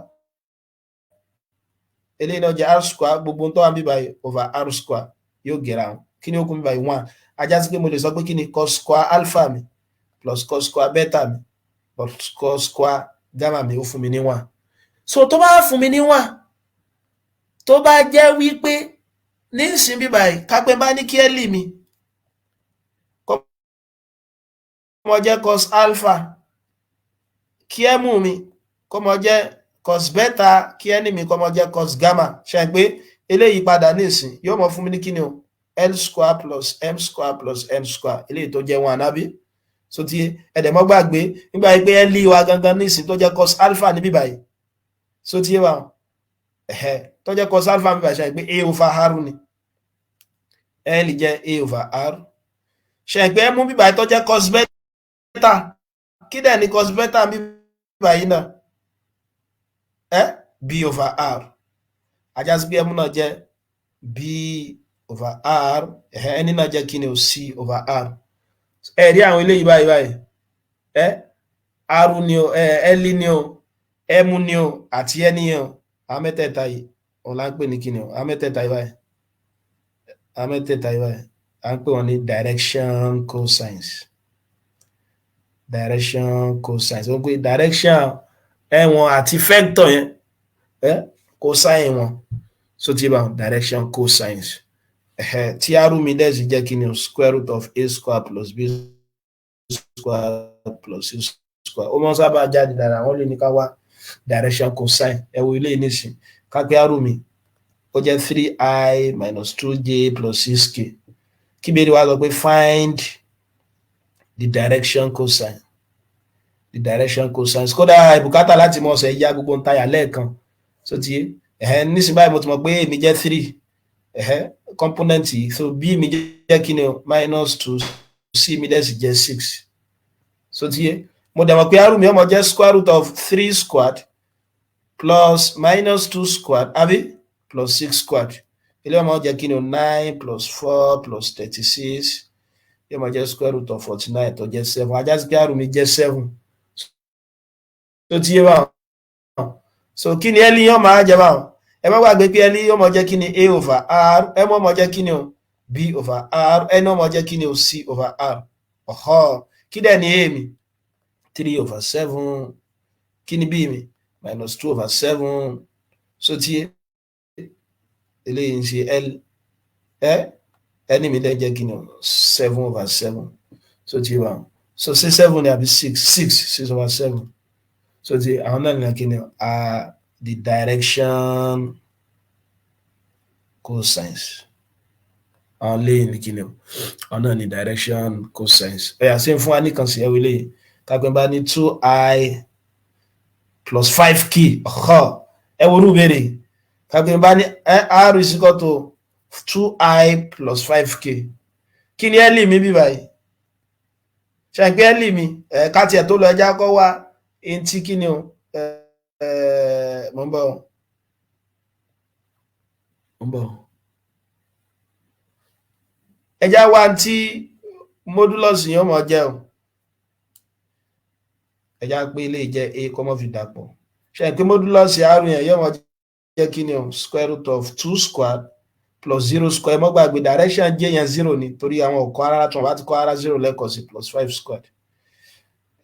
eléyìí náà jẹ́ r square gbogbo tó wà bí báyìí over r square yóò gẹ̀rà wọn kí ni ó kún bí báyìí 1 ajá sí pé mo lè sọ pé kí ni cos square alpha mi plus cos square beta mi plus cos square gamma mi ó fún mi ní 1 so tó bá fún mi ní 1 tó bá jẹ́ wípé nísìn bí báyìí kápẹ́ bá ní kí ẹ lì mi kó mọ jẹ́ cos alpha kí ẹ mú mi kó mọ jẹ́ cos beta kí ẹ ní mi kó mọ jẹ́ cos gamma ṣe pé eléyìí padà nísìn yóò mọ fún mi ní kíni o l square plus m square plus n square eléyìí tó jẹ́ 1 àbí so ti ẹ̀dẹ̀mọ́ gbàgbé nígbà yìí pé ẹ lì wa gangan nísìn tó jẹ́ cos alpha ní bí báyìí so ti yé wa tó jẹ́ cos alpha ní bí báyìí ṣe pé a over r ni l jẹ́ a over r ṣe pé ẹ mú bí báyìí tó jẹ́ cos beta kí dẹ̀ ní cos beta bí báyìí náà b over r ajá sí pé ẹmú náà jẹ́ b over r ẹni náà jẹ́ kí ni o c over r rí àwọn eléyìí báyìí r ni o l ni o m ni o àti ẹni yẹn o àwọn mẹ́tẹ̀ẹ̀ta yìí òun là ń pè ní kí ni o àwọn mẹ́tẹ̀ẹ̀ta yìí báyìí à ń pè wọ́n ní direction cosines wọ́n pè direction ẹ̀wọ̀n àti vector yẹn cosine wọn so ti bá direction cosines tí r mi dẹ̀ sì jẹ́ kí ni o square root of a square plus b square plus c square ó mọ́ sábà jáde dára wọ́n lè ní ká wá direction cosine ẹ wo ilé nísìn ká pé r mi ó jẹ́ 3i minus 2j plus 6k kí bẹ́ẹ̀ ni wàá sọ pé find the direction cosine kódà ìbùkátà láti mọ̀ ọ̀sẹ̀ yá gbogbo ń tayà lẹ́ẹ̀kan so ti nísìn báyìí mo ti mọ̀ pé èmi jẹ́ 3 component yìí so b mi jẹ́ kí ni o minus 2 c mi dẹ̀ sì jẹ́ 6 so ti yé mo dẹ̀ mọ̀ pé r mi ọmọ jẹ́ square root of 3 squared plus minus 2 squared àbí plus 6 squared ilé ọmọ jẹ́ kí ni o 9 plus 4 plus 36 yóò máa jẹ́ square root of 49 tó jẹ́ 7 ajá sí pé r mi jẹ́ 7 tó ti yé báwọn so kí ni ẹlí yóò máa jẹ báwọn ẹ má gbàgbé pé ẹlí yóò máa jẹ́ kí ni a over r ẹ mọ́ máa jẹ́ kí ni o b over r ẹ náà máa jẹ́ kí ni o c over r kí dẹ̀ ni a mi 3 over 7 kí ni b mi minus 2 over 7 so ti yé eléyìí ń ṣe l ẹni mi dẹ̀ jẹ́ kí ni o 7 over 7 so ti yé báwọn so ṣé 7 ni àbí 6 over 7 so ti àwọn náà nìyẹn kí ni the direction cosines àwọn léyìn ní kí ni àwọn náà ní direction cosines ẹ̀yà sí fún wa nìkan sí ẹwì léyìn kápẹ́ bá ní 2i plus 5k ẹwọ́rú bèrè kápẹ́ bá ní r is equal to 2i plus 5k kí ni ẹ́lì mi bí báyìí ṣe pé ẹ́lì mi káti ẹ̀ tó lọ ẹjá kọ́ wá in tí kí ni o mọ́ ń bọ̀ ẹjá wá tí modulus yẹn mọ̀ jẹ́ o ẹjá pé ilé jẹ́ a kọ́mọ́ fi dàpọ̀ ṣe pé modulus r yẹn yóò mọ̀ jẹ́ kí ni o square root of 2 squared plus 0 square mọ́ gbàgbé direction j yẹn 0 ni torí àwọn ọkọ̀ ara tí wọ́n bá ti kọ́ ara 0 lẹ́kọ̀ọ́ sí plus 5 squared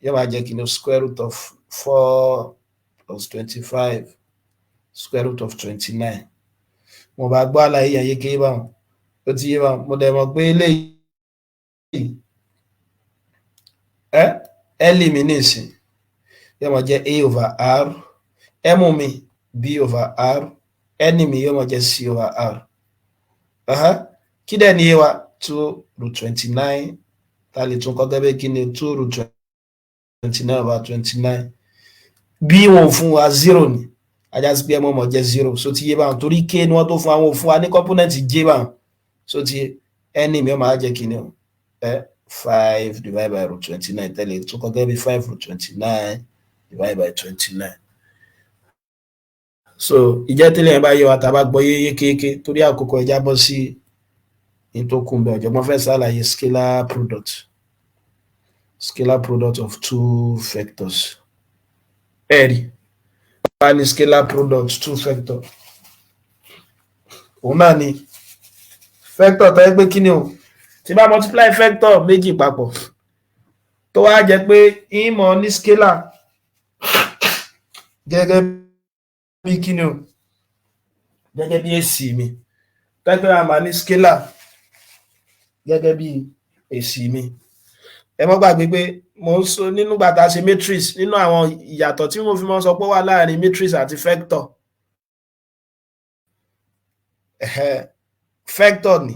yóò máa jẹ́ kí ni o square root of 4 plus 25 square root of 29 mo bá gbọ́ àlàyé yẹn yéké báwọn ó ti yé báwọn mo dẹ̀ mọ̀ pé eléyìí ẹ̀lì mi nìsín yóò máa jẹ́ a over r m mi b over r n mi yóò máa jẹ́ c over r kí dẹ̀ ní yé wa 2 root 29 tá a lè tún kọ́ gẹ́gẹ́ kí ni 2 root 29 over 29 bí wọn fún wa 0 ni ajá sí pé ẹmọ́ mọ̀ jẹ́ 0 so ti yé báwọn torí k ní wọ́n tó fún àwọn òfún wa ní component j báwọn so ti ẹni mi máa jẹ́ kí ni o 5 divided by root 29 tẹ́lẹ̀ tó kọ́ gẹ́gẹ́ bí 5 root 29 divided by 29 so ìjẹ́tẹ̀lẹ̀ yẹn bá yẹ wa tàbá gbọ́ yékéyéké torí àkókò ẹja bọ́ sí ìtókùn bẹ́ẹ̀ ọ̀jọ̀gbọ́n fẹ́ ṣàlàyé scalar product of two vectors. ẹ̀rí bá ní scalar product two vector òun náà ni vector tó yẹ pé kí ni o tí bá multiply vector méjì papọ̀ tó wá jẹ́ pé ìmọ̀ ní scalar gẹ́gẹ́ bí kí ni o gẹ́gẹ́ bí èsì mi tẹ́gbẹ́ àmà ní scalar gẹ́gẹ́ bí èsì mi ẹ mọ́ gbàgbé pé mo ń sọ nínú gbàtà ṣe matrix nínú àwọn ìyàtọ̀ tí mo fi mọ́ sọ pé wà láàrin matrix àti vector vector ni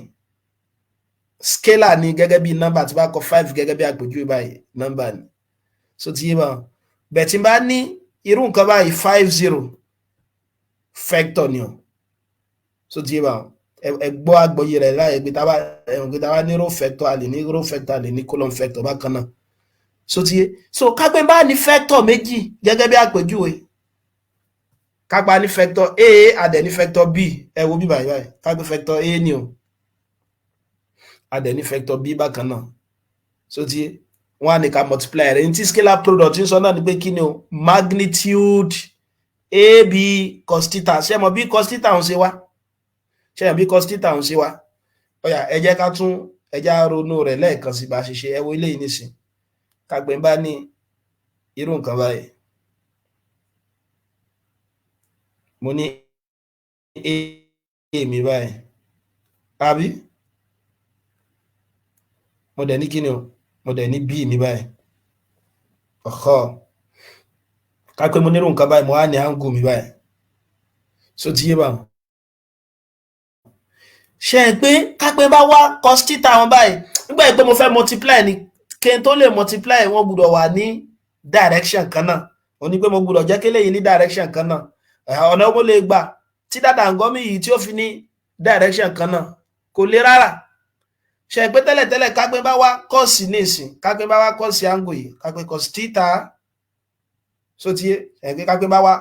scalar ni gẹ́gẹ́ bí nọ́mbà tí bá kọ 5 gẹ́gẹ́ bí àpèjúwe báyìí nọ́mbà ni so ti yé bá bẹ̀ tí bá ní irú nǹkan báyìí 50 vector ni o so ti yé bá ẹgbọ́ agbóyè rẹ̀ láyé gbé tàbá ní row vector a lè ní row vector a lè ní column vector bákan náà so ti yé so kápẹ́ bá ní vector méjì gẹ́gẹ́ bí àpèjúwe kápá ní vector a adẹ̀ ní vector b ẹ wo bí báyìí kápẹ́ vector a ni o adẹ̀ ní vector b bákan náà so ti yé wọ́n á ní ká multiply rẹ̀ ní tí scalar product ń sọ náà ni pé kí ni o magnitude ab cos theta ṣé mọ̀ bí cos theta ń ṣe wá ṣe bí cos theta ń ṣe wá ọ̀yà ẹ jẹ́ ká tún ẹjá ronú rẹ̀ lẹ́ẹ̀kan sí bá ṣe ṣe ẹ wo ilé yìí nísìn kágbẹ̀ bá ní irú nǹkan báyìí mo ní a mi báyìí àbí mo dẹ̀ ní kí ni o mo dẹ̀ ní b mi báyìí ọ̀họ́ kápẹ́ mo nírú nǹkan báyìí mo á ní angle mi báyìí so ti yé báwọn ṣe pé kápẹ́ bá wá cos theta wọn báyìí nígbà pé mo fẹ́ multiply ni kí n tó lè multiply wọ́n gbọ́dọ̀ wà ní direction kan náà ó ní pé mo gbọ́dọ̀ jẹ́ kí léyìí ní direction kan náà ọ̀nà mo lè gbà tí dàdà ngọ́mì yìí tí ó fi ní direction kan náà kò lè rárá ṣe pé tẹ́lẹ̀tẹ́lẹ̀ kápẹ́ bá wá cos ní ìsìn kápẹ́ bá wá cos angle yìí kápẹ́ cos theta so ti yé kápẹ́ bá wá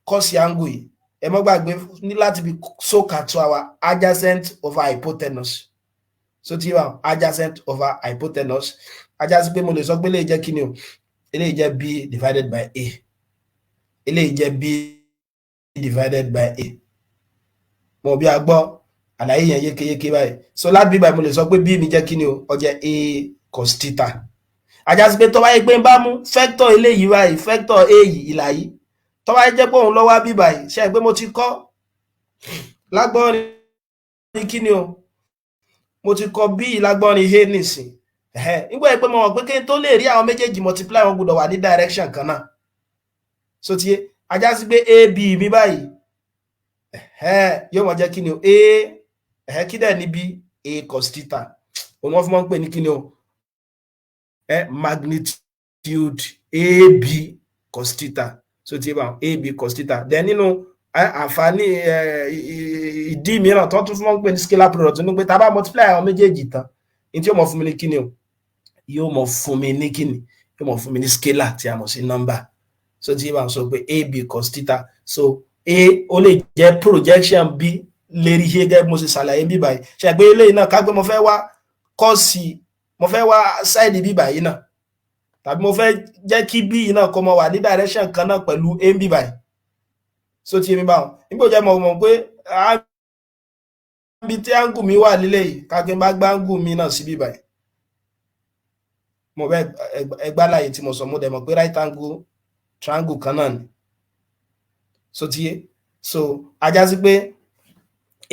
cos angle yìí ẹ mọ́ gbàgbé ní láti bí sókà tó our adjacent over hypotenuse so tí wà adjacent over hypotenuse ajásí pé mo lè sọ pé eléyìí jẹ́ kí ni o eléyìí jẹ́ b divided by a eléyìí jẹ́ b divided by a mo bí a gbọ́ àlàyé yẹn yékéyéké báyìí so láti bí báyìí mo lè sọ pé b mi jẹ́ kí ni o ó jẹ́ a cos theta ajásí pé tó bá yẹ pé ń bá mú vector eléyìí báyìí vector a yìí ìlà yìí tó bá jẹ́ pé òun lọ wá bí báyìí ṣe pé mo ti kọ́ lágbọ́nrin kí ni o mo ti kọ́ bí lágbọ́nrin a nìsín nígbà pé mo mọ̀ pé kí n tó lè rí àwọn méjèèjì multiply wọn gbọ́dọ̀ wà ní direction kan náà so ti ajá sí pé ab mi báyìí yóò mọ̀ jẹ́ kí ni o a kí dẹ̀ ní bí a cos theta òun wọ́n fi mọ́ ń pè ní kí ni o magnitude ab cos theta so ti bá ab cos theta then nínú àǹfààní ìdí mìíràn tó tún fún wọn pé ní scalar product ní pé tá bá multiply àwọn méjèèjì tán ní tí yóò mọ̀ fún mi ní kíni o yóò mọ̀ fún mi ní kíni yóò mọ̀ fún mi ní scalar tí a mọ̀ sí number so tí bá sọ pé ab cos theta so a ó lè jẹ́ projection b lérí ṣe gẹ́gẹ́ mo ṣe ṣàlàyé bí báyìí ṣe pé eléyìí náà ká pé mo fẹ́ wá cos mo fẹ́ wá side bí báyìí náà tàbí mo fẹ́ jẹ́ kí b náà kó mọ wà ní direction kan náà pẹ̀lú a bí báyìí so tí èmi bá wọn nígbà jẹ́ mọ̀ pé bí tí angle mi wà lílé yìí káàkiri bá gbá angle mi náà sí bí báyìí mo bẹ́ ẹgbá láyé tí mo sọ mo dẹ̀ mọ̀ pé right angle triangle kan náà ni so tí so ajá sí pé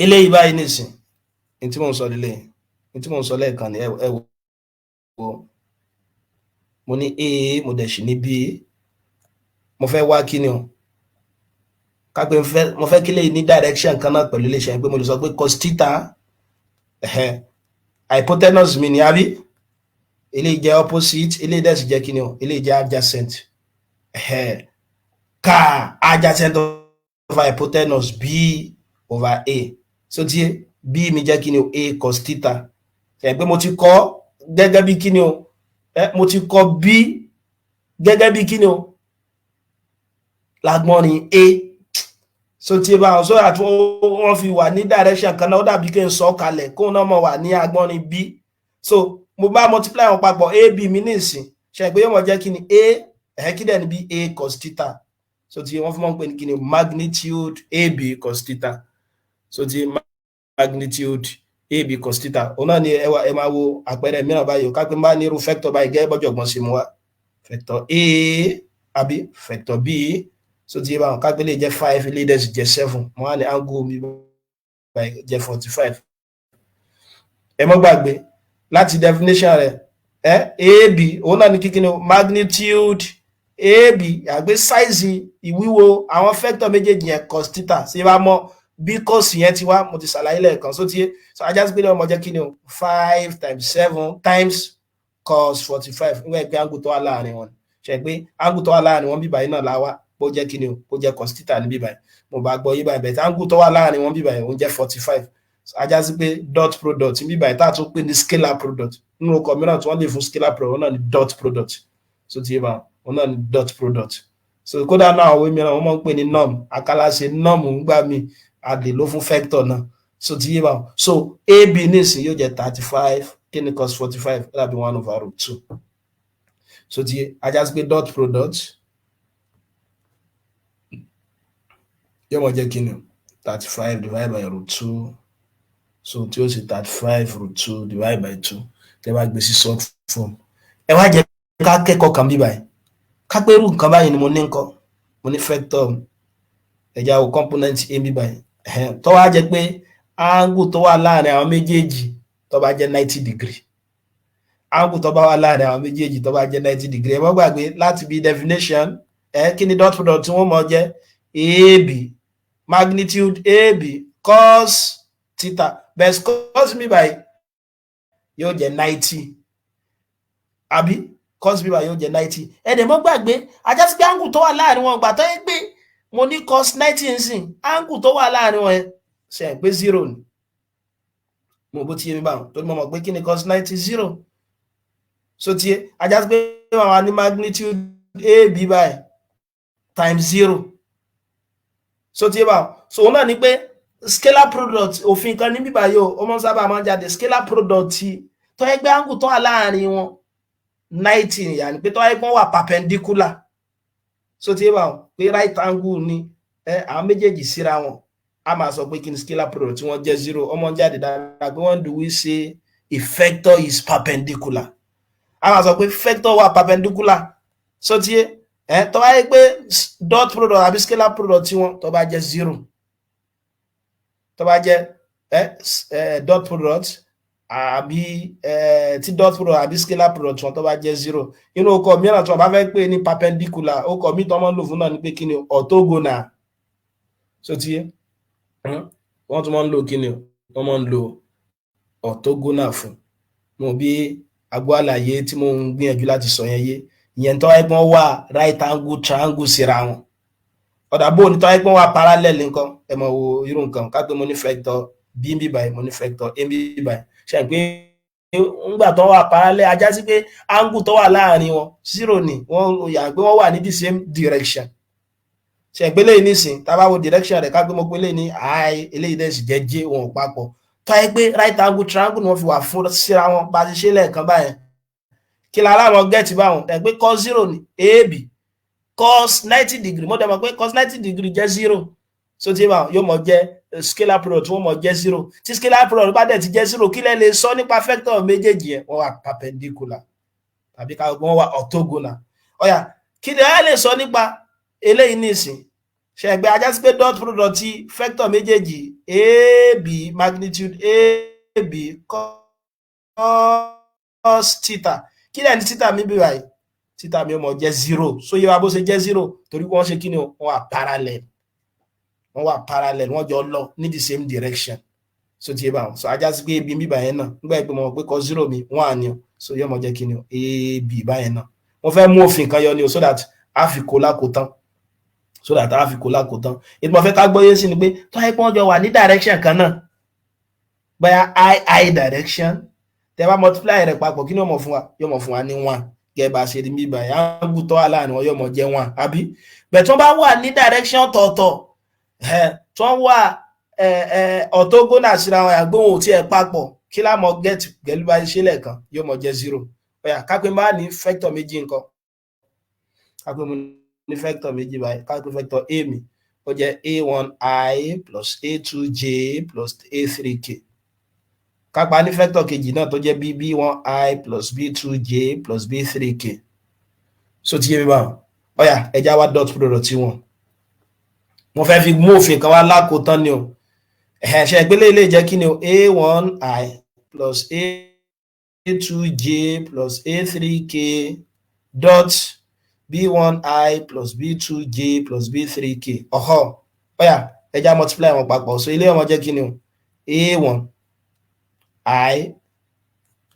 eléyìí báyìí nìsín ní tí mo ń sọ lílé ní tí mo ń sọ lẹ́ẹ̀kan ní ẹ wo mo ní a mo dẹ̀ sì ní b mo fẹ́ wá kí ni o kápẹ́ mo fẹ́ kí lè ní direction kan náà pẹ̀lú iléeṣẹ́ pé mo lè sọ pé cos theta hypotenuse mi ní àbí eléyìí jẹ́ opposite eléyìí dẹ̀ sì jẹ́ kí ni o eléyìí jẹ́ adjacent ká adjacent over hypotenuse b over a so tí b mi jẹ́ kí ni o a cos theta ẹ̀ pé mo ti kọ́ gẹ́gẹ́ bí kí ni o mo ti kọ́ b gẹ́gẹ́ bí kí ni o lágbọ́nrin a so tí bá wọn so that wọ́n fi wà ní direction kan náà ó dàbí kí n sọ kalẹ̀ kó náà mọ̀ wà ní agbọ́nrin b so mo bá multiply wọn papọ̀ ab mi nísìn ṣe pé yóò mọ̀ jẹ́ kí ni a kí dẹ̀ ni bí a cos theta so tí wọ́n fi mọ̀ pé ní kí ni magnitude ab cos theta so tí magnitude ab cos theta òun náà ni ẹ máa wo àpẹẹrẹ mìíràn báyìí ká pé bá ní irú vector báyìí gẹ́gẹ́ bọ́jọ̀gbọ́n ṣe mú wa vector a àbí vector b so tí bá wọn ká pé lè jẹ́ 5 ilé dẹ̀ sì jẹ́ 7 wọ́n á ní angle mi báyìí jẹ́ 45 ẹ mọ́ gbàgbé láti definition rẹ̀ ab òun náà ni kíkíni magnitude ab àgbé size ìwíwo àwọn vector méjèèjì yẹn cos theta sí bá mọ́ bí cos yẹn ti wá mo ti ṣàlàyé lẹ́ẹ̀kan so tí so ajá sí pé ọmọ jẹ́ kíni 5 times 7 times cos 45 nígbà pé angle tó wà láàrin wọn ṣe pé angle tó wà láàrin wọn bíbáyìí náà láwá bó jẹ́ kíni ó jẹ́ cos theta ní bíbáyìí mo bá gbọ́ yí báyìí bẹ̀ẹ̀ tí angle tó wà láàrin wọn bíbáyìí ó jẹ́ 45 ajá sí pé dot product ní bíbáyìí tá a tún pè ní scalar product nínú ọkọ̀ mìíràn tí wọ́n lè fún scalar product náà ní dot product so tí bá wọn náà ní dot product so kódà náà àwọn mìíràn wọ́n máa ń pè ní norm àkàlàṣe norm ń gbà mí àdè ló fún vector náà so tí bá so ab nísìn yóò jẹ́ 35 kí ni cos 45 that'll be 1/√2 so tí ajá sí pé dot product yóò mọ̀ jẹ́ kí ni 35 divided by √2 so tí ó sì 35 √2 divided by 2 tẹ́ bá gbé sí short form ẹ wá jẹ́ ká kẹ́kọ̀ọ́ kan bí báyìí ká pé irú nǹkan báyìí ni mo ní ńkọ́ mo ní vector ẹja o component a bí báyìí tó wá jẹ́ pé angle tó wà láàrin àwọn méjèèjì tó bá jẹ́ 90 degree angle tó bá wà láàrin àwọn méjèèjì tó bá jẹ́ 90 degree ẹ má gbàgbé láti bí definition kí ni dot product tí wọ́n mọ̀ jẹ́ ab magnitude ab cos theta best cos mi báyìí yóò jẹ́ 90 àbí cos mi báyìí yóò jẹ́ 90 ẹ̀dẹ̀ mọ́ gbàgbé ajá sí pé angle tó wà láàrin wọn gbà tó yẹ pé mo ní cos 90 nsìn angle tó wà láàrin wọn ṣe pé 0 ni mo bó ti yé mi báwọn tó ní mo mọ̀ pé kí ni cos 90 0 so tí ajá sí pé àwọn ní magnitude ab báyìí times 0 so tí báwọn so òun náà ni pé scalar product òfin kan ní bíbá yóò ó mọ́ sábà máa ń jáde scalar product tó yẹ pé angle tó wà láàrin wọn 90 yà ní pé tó yẹ pé wọ́n wà perpendicular so tí báwọn pé right angle ni àwọn méjèèjì síra wọn a máa sọ pé kí ni scalar product tí wọ́n jẹ́ 0 ọmọ jáde dáadáa pé when do we say a vector is perpendicular a máa sọ pé vector wà perpendicular so tí tó bá yẹ pé dot product àbí scalar product tí wọ́n tó bá jẹ́ 0 tó bá jẹ́ dot product àbí tí dot product àbí scalar product wọn tó bá jẹ́ 0 inú ọkọ̀ mìíràn tí wọ́n bá fẹ́ pè ní perpendicular ọkọ̀ mi tó máa ń lò fún náà ni pé kí ni orthogonal so tí wọ́n tún máa ń lò kí ni wọ́n máa ń lò orthogonal fún mo bí agbó àlàyé tí mo ń gbìyànjú láti sọ yẹn yé ìyẹn tó ẹgbọ́n wà right angle triangle síra wọn ọ̀dà bó ní tó ẹgbọ́n wà parallel nǹkan ẹ mọ̀ wo irú nǹkan ká pé mo ní vector b ń bí báyìí mo ní vector a ń bí báyìí ṣe pé ńgbà tó wà parallel ajá sí pé angle tó wà láàrin wọn 0 ni wọ́n yà pé wọ́n wà ní the same direction ṣe pé lẹ́yìn nísìn tá bá wo direction rẹ̀ ká pé mo pé lẹ́yìn ní i eléyìí dẹ̀ sì jẹ́ j wọn ò papọ̀ tó ẹ pé right angle triangle ni wọ́n fi wà fún síra wọn bá ti ṣe lẹ́ẹ̀kan báyẹn kí la láwọn gẹ́ẹ̀tì báwọn ẹ pé cos 0 ni ab cos 90 degree mo dẹ̀ mọ̀ pé cos 90 degree jẹ́ 0 so tí báwọn yóò mọ̀ jẹ́ scalar product wọ́n mọ̀ jẹ́ 0 tí scalar product bá dẹ̀ ti jẹ́ 0 kí lẹ lè sọ nípa vector méjèèjì yẹn wọ́n wà perpendicular tàbí ká wọ́n wà orthogonal ọ̀yà kí lẹ lè sọ nípa eléyìí nísìn ṣe ẹgbẹ́ ajá sí pé dot product ti vector méjèèjì ab magnitude ab cos theta kí lẹ́ni theta mi bí báyìí theta mi ó mọ̀ jẹ́ 0 so yẹ wá bó ṣe jẹ́ 0 torí wọ́n ṣe kí ni wọ́n wà parallel wọ́n jọ lọ ní the same direction so tí yẹ bá wọn so ajá sí pé ab mi báyẹn náà nígbà pé mo mọ̀ pé cos 0 mi wọ́n à ní o so yẹ mọ̀ jẹ́ kí ni ab báyẹn náà wọ́n fẹ́ mú òfin kan yọ ni o so that a fi kó lákòótán ìtumọ̀ fẹ́ ká gbọ́yé sí ni pé tó yẹ pé wọ́n jọ wà ní direction kan náà bóyá i direction tẹ́ bá multiply rẹ̀ papọ̀ kí ni yóò mọ̀ fún wa ní 1 gẹ́gẹ́ bá ṣe rí mi báyìí angle tó wà láàrin wọn yóò mọ̀ jẹ́ 1 àbí bẹ́ẹ̀ tí wọ́n bá wà ní direction tọ̀ọ̀tọ̀ tó ń wà orthogonal síra wọn àgbóhùn tí ẹ papọ̀ kí lá mọ get pẹ̀lú bá ṣe lẹ́ẹ̀kan yóò mọ jẹ́ 0. Ọ̀yà kápẹ́ máa ní vector méjì nǹkan kápẹ́ mo ní vector méjì báyìí kápẹ́ vector a mi ó jẹ́ a1i plus a2j plus a3k. Kápá ní vector kejì náà tó jẹ́ b1i plus b2j plus b3k. So ti yé mi báwọn. Ọ̀yà ẹja wá dot product tí wọn. Mo fẹ́ fi mú òfin kan wá lákòótán ni o. Ṣe ìpínlẹ̀ ilé jẹ́ kí ni o a1i plus a2j plus a3k dot b1i plus b2j plus b3k. Ọ̀họ́ ọ̀yà ẹja multiply wọn papọ̀. So ilé ọmọ jẹ́ kí ni o a1i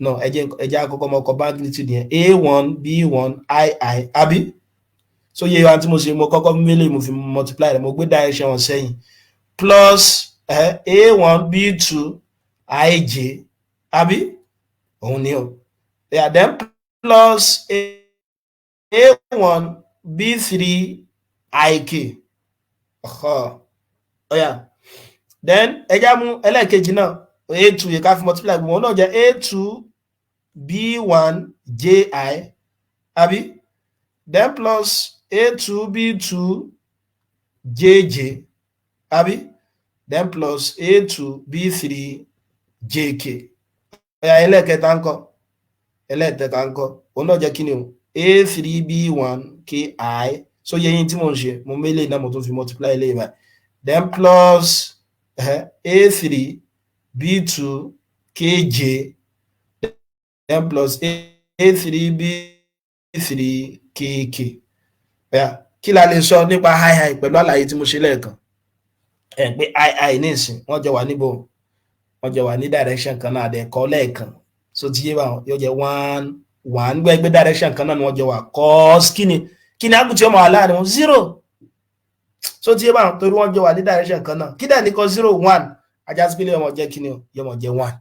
no ẹja àkọ́kọ́ mọ́kọ magnitude yẹn a1 b1 ii àbí. So yẹ wa tí mo ṣe mo kọ́kọ́ mélé mo fi multiply rẹ̀ mo gbé direction wọn sẹ́yìn plus a1 b2 ij àbí òun ni o. Yeah, then plus a1 b3 ik. Yeah. Then ẹja mú ẹlẹ́ẹ̀kejì náà a2 yẹ ká fi multiply gbogbo wọn náà jẹ́ a2 b1 ji àbí. Then plus a2 b2 jj àbí. Then plus a2 b3 jk. Ẹ̀yà ẹlẹ́ẹ̀kẹta ńkọ́ òun náà jẹ́ kí ni o a3 b1 ki. So yẹyin tí mo ń ṣe mo mélé náà mo tún fi multiply ilé ìbá. Then plus a3 b2 kj. Then plus a3 b3 kk. Kí la lè sọ nípa i pẹ̀lú àlàyé tí mo ṣe lẹ́ẹ̀kan pé i ní ìsìn wọ́n jọ wà níbo wọ́n jọ wà ní direction kan náà àdẹ̀kọ́ lẹ́ẹ̀kan. So ti yé báwọn yóò jẹ́ 1 gbẹ́gbẹ́ direction kan náà ni wọ́n jọ wà cos kí ni àgùntí ọmọ wà láàrin wọn 0. So ti yé báwọn torí wọ́n jọ wà ní direction kan náà kí dẹ̀ ní cos 0 1 ajá sí pé yọmọ jẹ́ kí ni yọmọ jẹ́ 1.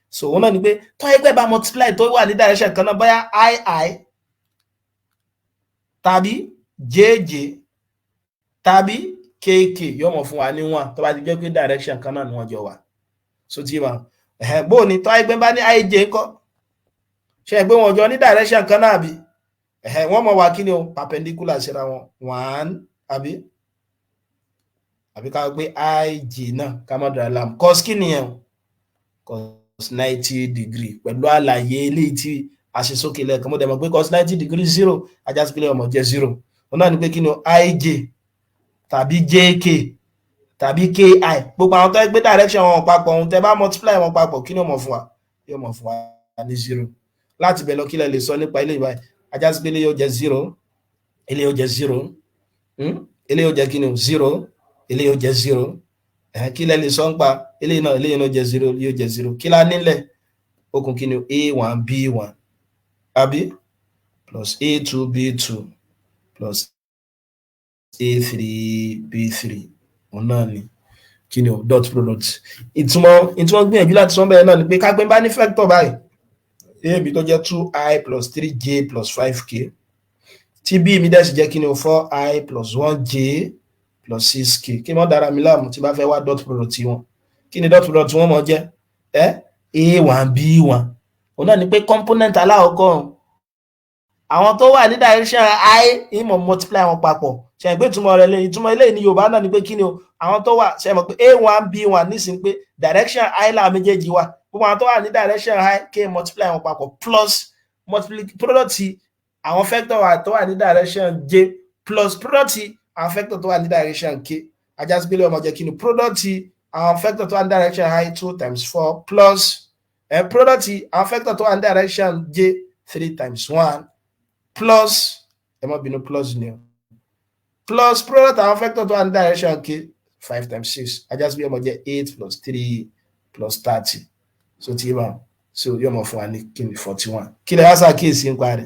So òun náà ni pé tó ẹgbẹ́ bá multiply tó wà ní direction kan náà bóyá ii tàbí jj tàbí kk yóò mọ̀ fún wa ní 1 tó bá ti jẹ́ pé direction kan náà ni wọ́n jọ wà. So tí wọ́n bó ní tó ẹgbẹ́ bá ní ij ńkọ́ ṣe ẹgbẹ́ wọn jọ ní direction kan náà bí wọ́n mọ̀ wá kí ni o perpendicular síra wọn 1 àbí ká gbé ij náà ká mọ̀ dára lam cos kí nìyẹn cos 90 degree pẹ̀lú àlàyé eléyìí tí a ṣe sókè lẹ́ẹ̀kan mo dẹ̀ mọ̀ pé cos 90 degree 0 ajá sí pé ọmọ jẹ́ 0. Òun náà ni pé kí ni ij tàbí jk tàbí ki gbogbo àwọn tó gbé direction wọn papọ̀ ohun tẹ́ bá multiply wọn papọ̀ kí ni ó mọ̀ fún wa yóò mọ̀ fún wa ní 0. Láti bẹ̀ lọ kí lẹ lè sọ nípa ilé ìbáyìí ajá sí pé ilé yóò jẹ́ 0 ilé yóò jẹ́ 0 ilé yóò jẹ́ kí ni 0 ilé yóò jẹ́ 0 kí lẹ lè sọ nípa ilé náà jẹ́ 0 yóò jẹ́ 0 kí la nílẹ̀ okùn kí ni a1 b1 àbí plus a2 b2 plus a3 b3 òun náà ni kí ni o dot product. ìtumọ̀ gbìyànjú láti sọ bẹ́ẹ̀ náà ni pé kágbé bá ní vector báyìí ab tó jẹ́ 2i plus 3j plus 5k tí b mi dẹ̀ sì jẹ́ kí ni o 4i plus 1j plus 6k kí wọ́n dára mi láàmú tí bá fẹ́ wá dot product wọn kí ni dot product wọn mọ̀ jẹ́ a1 b1 òun náà ni pé component aláwọ̀kọ́ àwọn tó wà ní direction i ìmọ̀ multiply wọn papọ̀ ṣe ẹgbẹ́ ìtumọ̀ rẹ̀ lẹ́yìn ìtumọ̀ ilé ní Yorùbá náà ni pé kí ni o àwọn tó wà ṣe mọ̀ pé a1 b1 nísìnyí pé direction i là méjèèjì wà gbogbo àwọn tó wà ní direction i kí multiply wọn papọ̀ plus product àwọn vector tó wà ní direction j plus product àwọn vector tó wà ní direction k ajá sí pé ọmọ jẹ́ kí ni product àwọn vector tó wà ní direction i 2 times 4 plus product àwọn vector tó wà ní direction j 3 times 1 plus plus ni plus product àwọn vector tó wà ní direction k 5 times 6 ajá sí pé ọmọ jẹ́ 8 plus 3 plus 30. So tí yíba so yóò mọ̀ fún wa ní kí ni 41 kí lè wá ṣàkíyèsí ń parí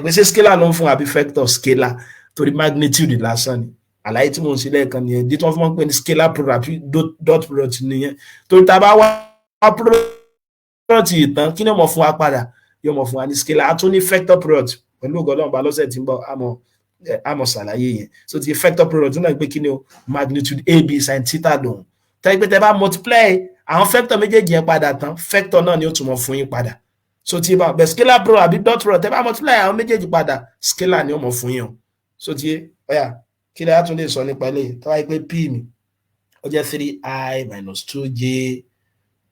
gbèsè scalar ló ń fún àbí vector scalar torí magnitude lásán ni àlàyé tí mo ń ṣe lẹ́ẹ̀kan nìyẹn dí tí wọ́n fi mọ́ pé ní scalar product dot product nìyẹn torí tá a bá wá product ìtàn kí ni ó mọ̀ fún wa padà yóò mọ̀ fún wa ní scalar a tún ní vector product pẹ̀lú ògọ́dọ̀ ọba lọ́sẹ̀ tí ń bọ̀ àmọ́ àmọ́ ṣàlàyé yẹn so ti vector product náà pé kí ni o magnitude ab sin theta lòun tẹ́ pé tẹ́ bá multiply àwọn vector méjèèjì yẹn padà tán vector náà ni ó tún mọ̀ fún yín padà so ti bá bẹ́ẹ̀ scalar product àbí dot product tẹ́ bá multiply àwọn méjèèjì padà scalar ni ó mọ̀ fún yín o so ti ọ̀yà kí lè á tún lè sọ nípa eléyìí tó wáyé pé p mi ó jẹ́ 3i minus 2j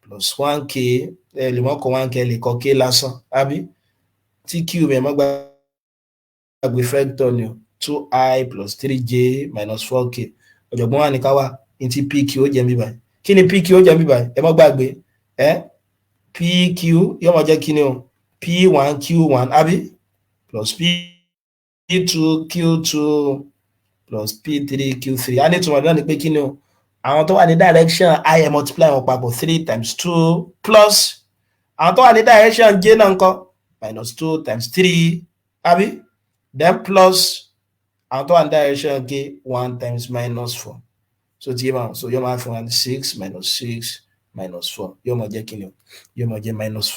plus 1k ẹ lè mọ́ kọ 1k lè kọ k lásán àbí tí q mi ẹ̀ mọ́ gbàgbé vector ni o 2i plus 3j minus 4k ọ̀jọ̀gbọ́n wa ní ká wà ní tí pq ó jẹ́ mi báyìí kí ni pq ó jẹ́ mi báyìí ẹ mọ́ gbàgbé pq yóò mọ̀ jẹ́ kí ni o p1 q1 àbí plus p2 q2 plus p3 q3 a ní ìtumọ̀ náà ni pé kí ni o àwọn tó wà ní direction i multiply wọn papọ̀ 3 times 2 plus àwọn tó wà ní direction j náà ńkọ́ minus 2 times 3 àbí then plus àwọn tó wà ní direction k 1 times minus 4 so tí so yóò máa fún wa ní 6 minus 6 minus 4 yóò mọ̀ jẹ́ kí ni o yóò mọ̀ jẹ́ minus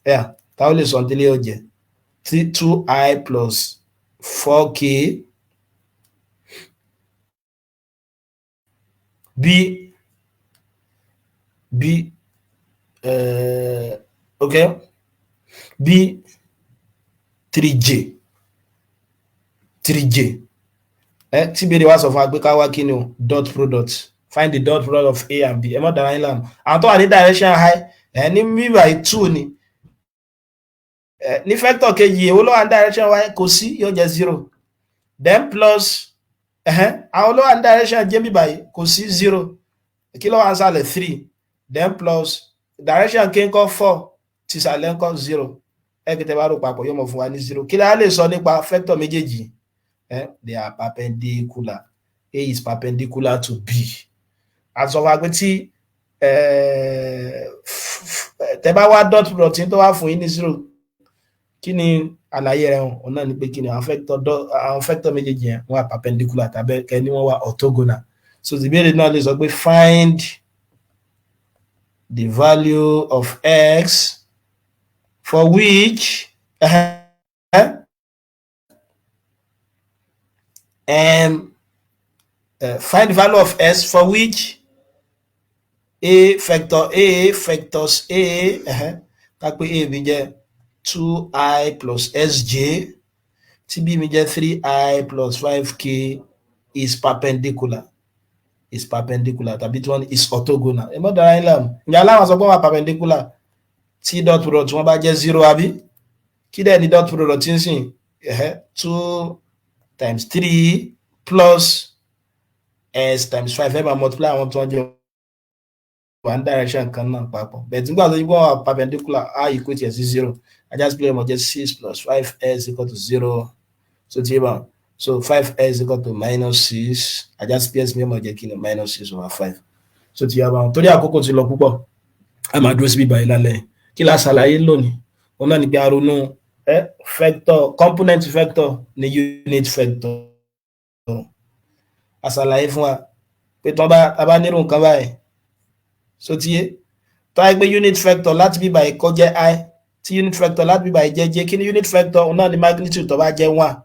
4 táwọn lè sọ ní ilé ọjẹ́ 2i plus 4k b okay b 3j tí bèrè wá sọ fún wa pé ká wá kí ni o dot product find the dot product of a and b ẹ mọ́ dára yín láàmú àwọn tó wà ní direction high ní bíbá 2 ni ní vector kejì èwo ló wà ní direction y kò sí yóò jẹ́ 0 then plus àwọn ló wà ní direction j bíbá yìí kò sí 0 kí ló wà ń sàlẹ̀ 3 then plus direction k ńkọ́ 4 ti sàlẹ̀ ńkọ́ 0 ẹ̀kẹ́tẹ̀ bá rò papọ̀ yóò mọ̀ fún wa ní 0 kí la lè sọ nípa vector méjèèjì they are perpendicular a is perpendicular to b àsọ̀fà pé tí tẹ́ bá wá dot product tó wá fún yín ní 0 kí ni àlàyé rẹ̀ hàn náà ni pé kí ni àwọn vector méjèèjì yẹn wọ́n wà perpendicular tàbí kẹ́ni wọ́n wà orthogonal so ìbéèrè náà lè sọ pé find the value of x for which find the value of s for which a vectors a ká pé a mi jẹ́ 2i plus sj tí b mi jẹ́ 3i plus 5k is perpendicular tàbí tí wọ́n ní is orthogonal ẹ mọ́ dára yín láàmú ìyá aláwọ̀ sọ pé wọ́n perpendicular tí dot product wọ́n bá jẹ́ 0 àbí kí dẹ̀ ní dot product tí ń sìn 2 times 3 plus s times 5 ẹ máa multiply àwọn tó ń jẹ́ one direction kan náà papọ̀ bẹ̀ẹ̀ tí nígbà tó yí wọ́n wà perpendicular a equate sí 0 ajá sí pé ọmọ jẹ́ 6 plus 5s equal to 0 so tí bá so 5s equal to minus 6 ajá sí pé s mi ọmọ jẹ́ kí ni minus 6 over 5 so tí yá bá wọn torí àkókò ti lọ púpọ̀ a máa dúró síbí báyìí lálẹ́ kí la ṣàlàyé lónìí wọn náà ní pé a ronú vector component vector ní unit vector a ṣàlàyé fún wa pé tí wọ́n bá nírú nǹkan báyìí so tí yé tó wáyé pé unit vector láti bí báyìí kó jẹ́ i tí unit vector láti bí báyìí jẹ́ j kí ni unit vector náà ní magnitude tó bá jẹ́ 1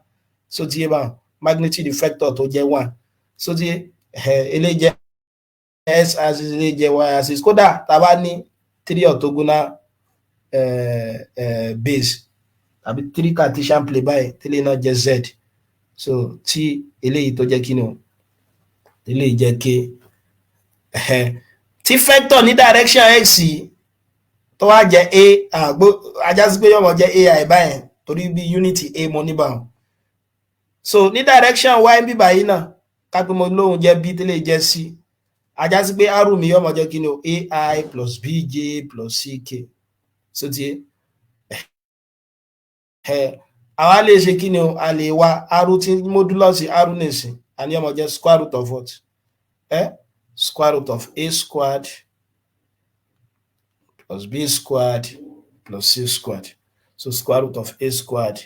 so tí yé bá magnitude vector tó jẹ́ 1 so tí yé eléyìí jẹ́ s axis eléyìí jẹ́ y axis kódà tá a bá ní 3 orthogonal base tàbí 3 Cartesian plane báyìí tẹ́lẹ̀ náà jẹ́ z so tí eléyìí tó jẹ́ kí ni o eléyìí jẹ́ k tí vector ní direction x tó wá jẹ́ a ajá sí pé yóò mọ̀ jẹ́ ai báyẹn torí bí unity a mọ́ níbà so ní direction y bí báyìí náà kápẹ́ mo lóhun jẹ́ b tẹ́lẹ̀ jẹ́ c ajá sí pé r mi yóò mọ̀ jẹ́ kí ni o ai plus bj plus ck so tí àwa lè ṣe kí ni o a lè wá r tí modulus r nìsín a ní ọmọ jẹ́ square root of what square root of a squared plus b squared plus c squared so square root of a squared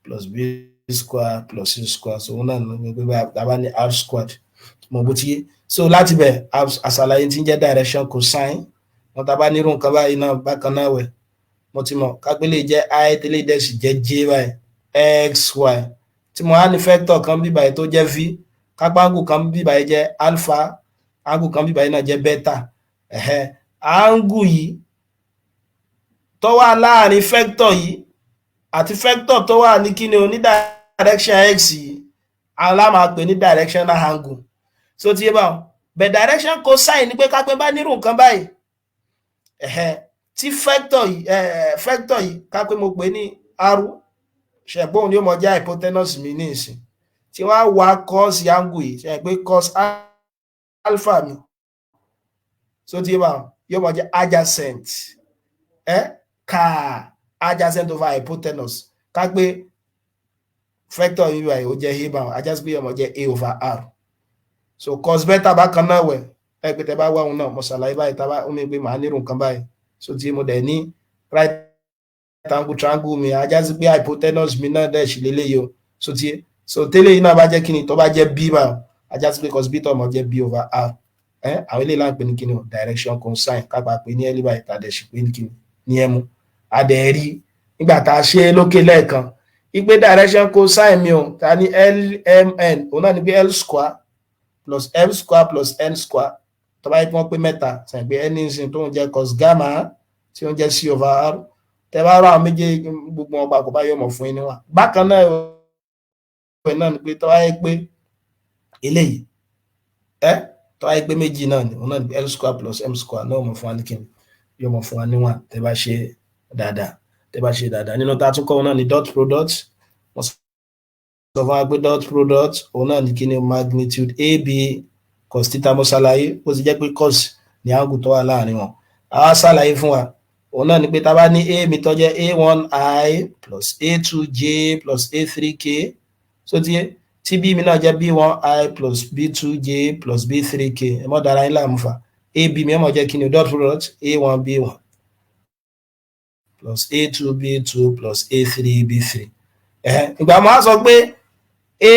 plus b squared plus c squared so wọn náà ló gbé bá ní r squared mo bó ti yé so láti bẹ̀ àṣàlàyé tí ń jẹ́ direction cosine wọn tá bá nírú nǹkan báyìí náà bákan náà wẹ̀ mo ti mọ̀ kápẹ́lẹ̀ jẹ́ i tẹ́lẹ̀ dẹ̀ sì jẹ́ j báyìí x y tí mo á ní vector kan bí báyìí tó jẹ́ v kápá angle kan bí báyìí jẹ́ alpha angle kan bí báyìí náà jẹ́ beta angle yìí tó wà láàrin vector yìí àti vector tó wà ní kíni o ní direction x yìí alámàpè ní directional angle so ti yé báwọn but direction cosine ni pé kápẹ́ bá nírú nǹkan báyìí tí vector yìí kápẹ́ mo pè ní r ṣẹ̀gbọ́n ni ó mọ̀ jẹ́ hypotenuse mi ní ìsìn tí wọ́n á wá cos angle yìí ṣe pé cos alpha mi so ti yé báwọn yóò mọ̀ jẹ́ adjacent adjacent over hypotenuse kápẹ́ vector yìí báyìí ó jẹ́ a báwọn adjacent yóò mọ̀ jẹ́ a over r so cos beta bákan náà wẹ̀ ẹgbẹ́ tẹ bá wá òun náà mo ṣàlàyé báyìí tá bá omi pé màá nírú nǹkan báyìí so tí mo dẹ̀ ní right angle triangle mi ajá sí pé hypotenuse mi náà dẹ̀ ṣì lélẹ́yìí o so tí so tẹ́lẹ̀ yìí náà bá jẹ́ kíni tó bá jẹ́ b báyìí ajá sí pé cos beta ọmọ jẹ́ b over r àwọn eléyìí láǹpẹ́ ní kíni o direction cosine kápá pé ní ẹlí báyìí tàdẹ̀ ṣì pé ní kíni ní ẹmu adẹ̀ rí nígbà tá a ṣe lókè lẹ́ẹ̀kan ìpè direction cosine mi o ta ní lmn òun náà ní pé l square plus m square plus n square tó bá yẹ kí wọ́n pé mẹ́ta sẹ́yìn pé n sin tó ń jẹ́ cos gamma tí ó ń jẹ́ c over r tẹ́ bá rọ àwọn méjèèjì gbogbo wọn papọ̀ bá yọ mọ̀ fún yín níwà bákan náà ìwé náà ni pé tó bá yẹ pé eléyìí tó bá yẹ pé méjì náà ni òun náà ni pé l square plus m square náà mọ̀ fún wa ní kíni yọ mọ̀ fún wa níwà tẹ́ bá ṣe dáadáa nínú tá a tún kọ́ wọn náà ni dot product wọ́n sọ fún wa pé dot product òun náà ní kíni magnitude ab cos theta mo ṣàlàyé ó ti jẹ́ pé cos ní angle tó wà láàrin wọn àwa ṣàlàyé fún wa òun náà ní pé tá a bá ní a mi tó jẹ́ a1i plus a2j plus a3k so tí b mi náà jẹ́ b1i plus b2j plus b3k ẹ mọ́ dára yín láàmú fa ab mi ẹ mọ̀ jẹ́ kíni dot product a1 b1 plus a2 b2 plus a3 b3 ìgbà máa sọ pé a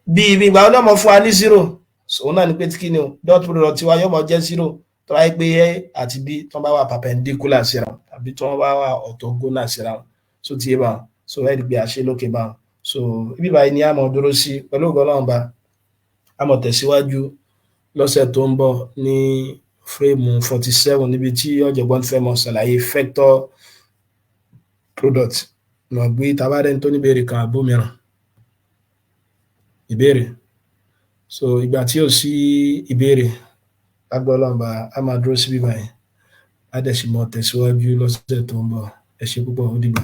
b mi ìgbà náà mọ̀ fún wa ní 0 so náà ni pé tí kí ni o dot product tiwa yóò mọ̀ jẹ́ 0 tó wáyé pé a àti b tó bá wà perpendicular síra wọn tàbí tó bá wà orthogonal síra wọn so ti yé bá wọn so ẹ̀ rí pé a ṣe lókè bá wọn so ibi báyìí ni a mọ̀ dúró sí pẹ̀lú ògo Ọlọ́run bá a mọ̀ tẹ̀síwájú lọ́sẹ̀ tó ń bọ̀ ní frame 47 níbi tí ọ̀jọ̀gbọ́n fẹ́ mọ̀ ṣàlàyé vector product lọ gbé tabarẹ́ tó níbèrè kan àbó mìíràn ìbéèrè so ìgbà tí ó sí ìbéèrè agbọ́lọ́mbà a máa dúró síbí báyìí a dẹ̀ sì mọ̀ tẹ̀síwájú lọ́sẹ̀ tó ń bọ̀ ẹ ṣé púpọ̀ ó dìgbà.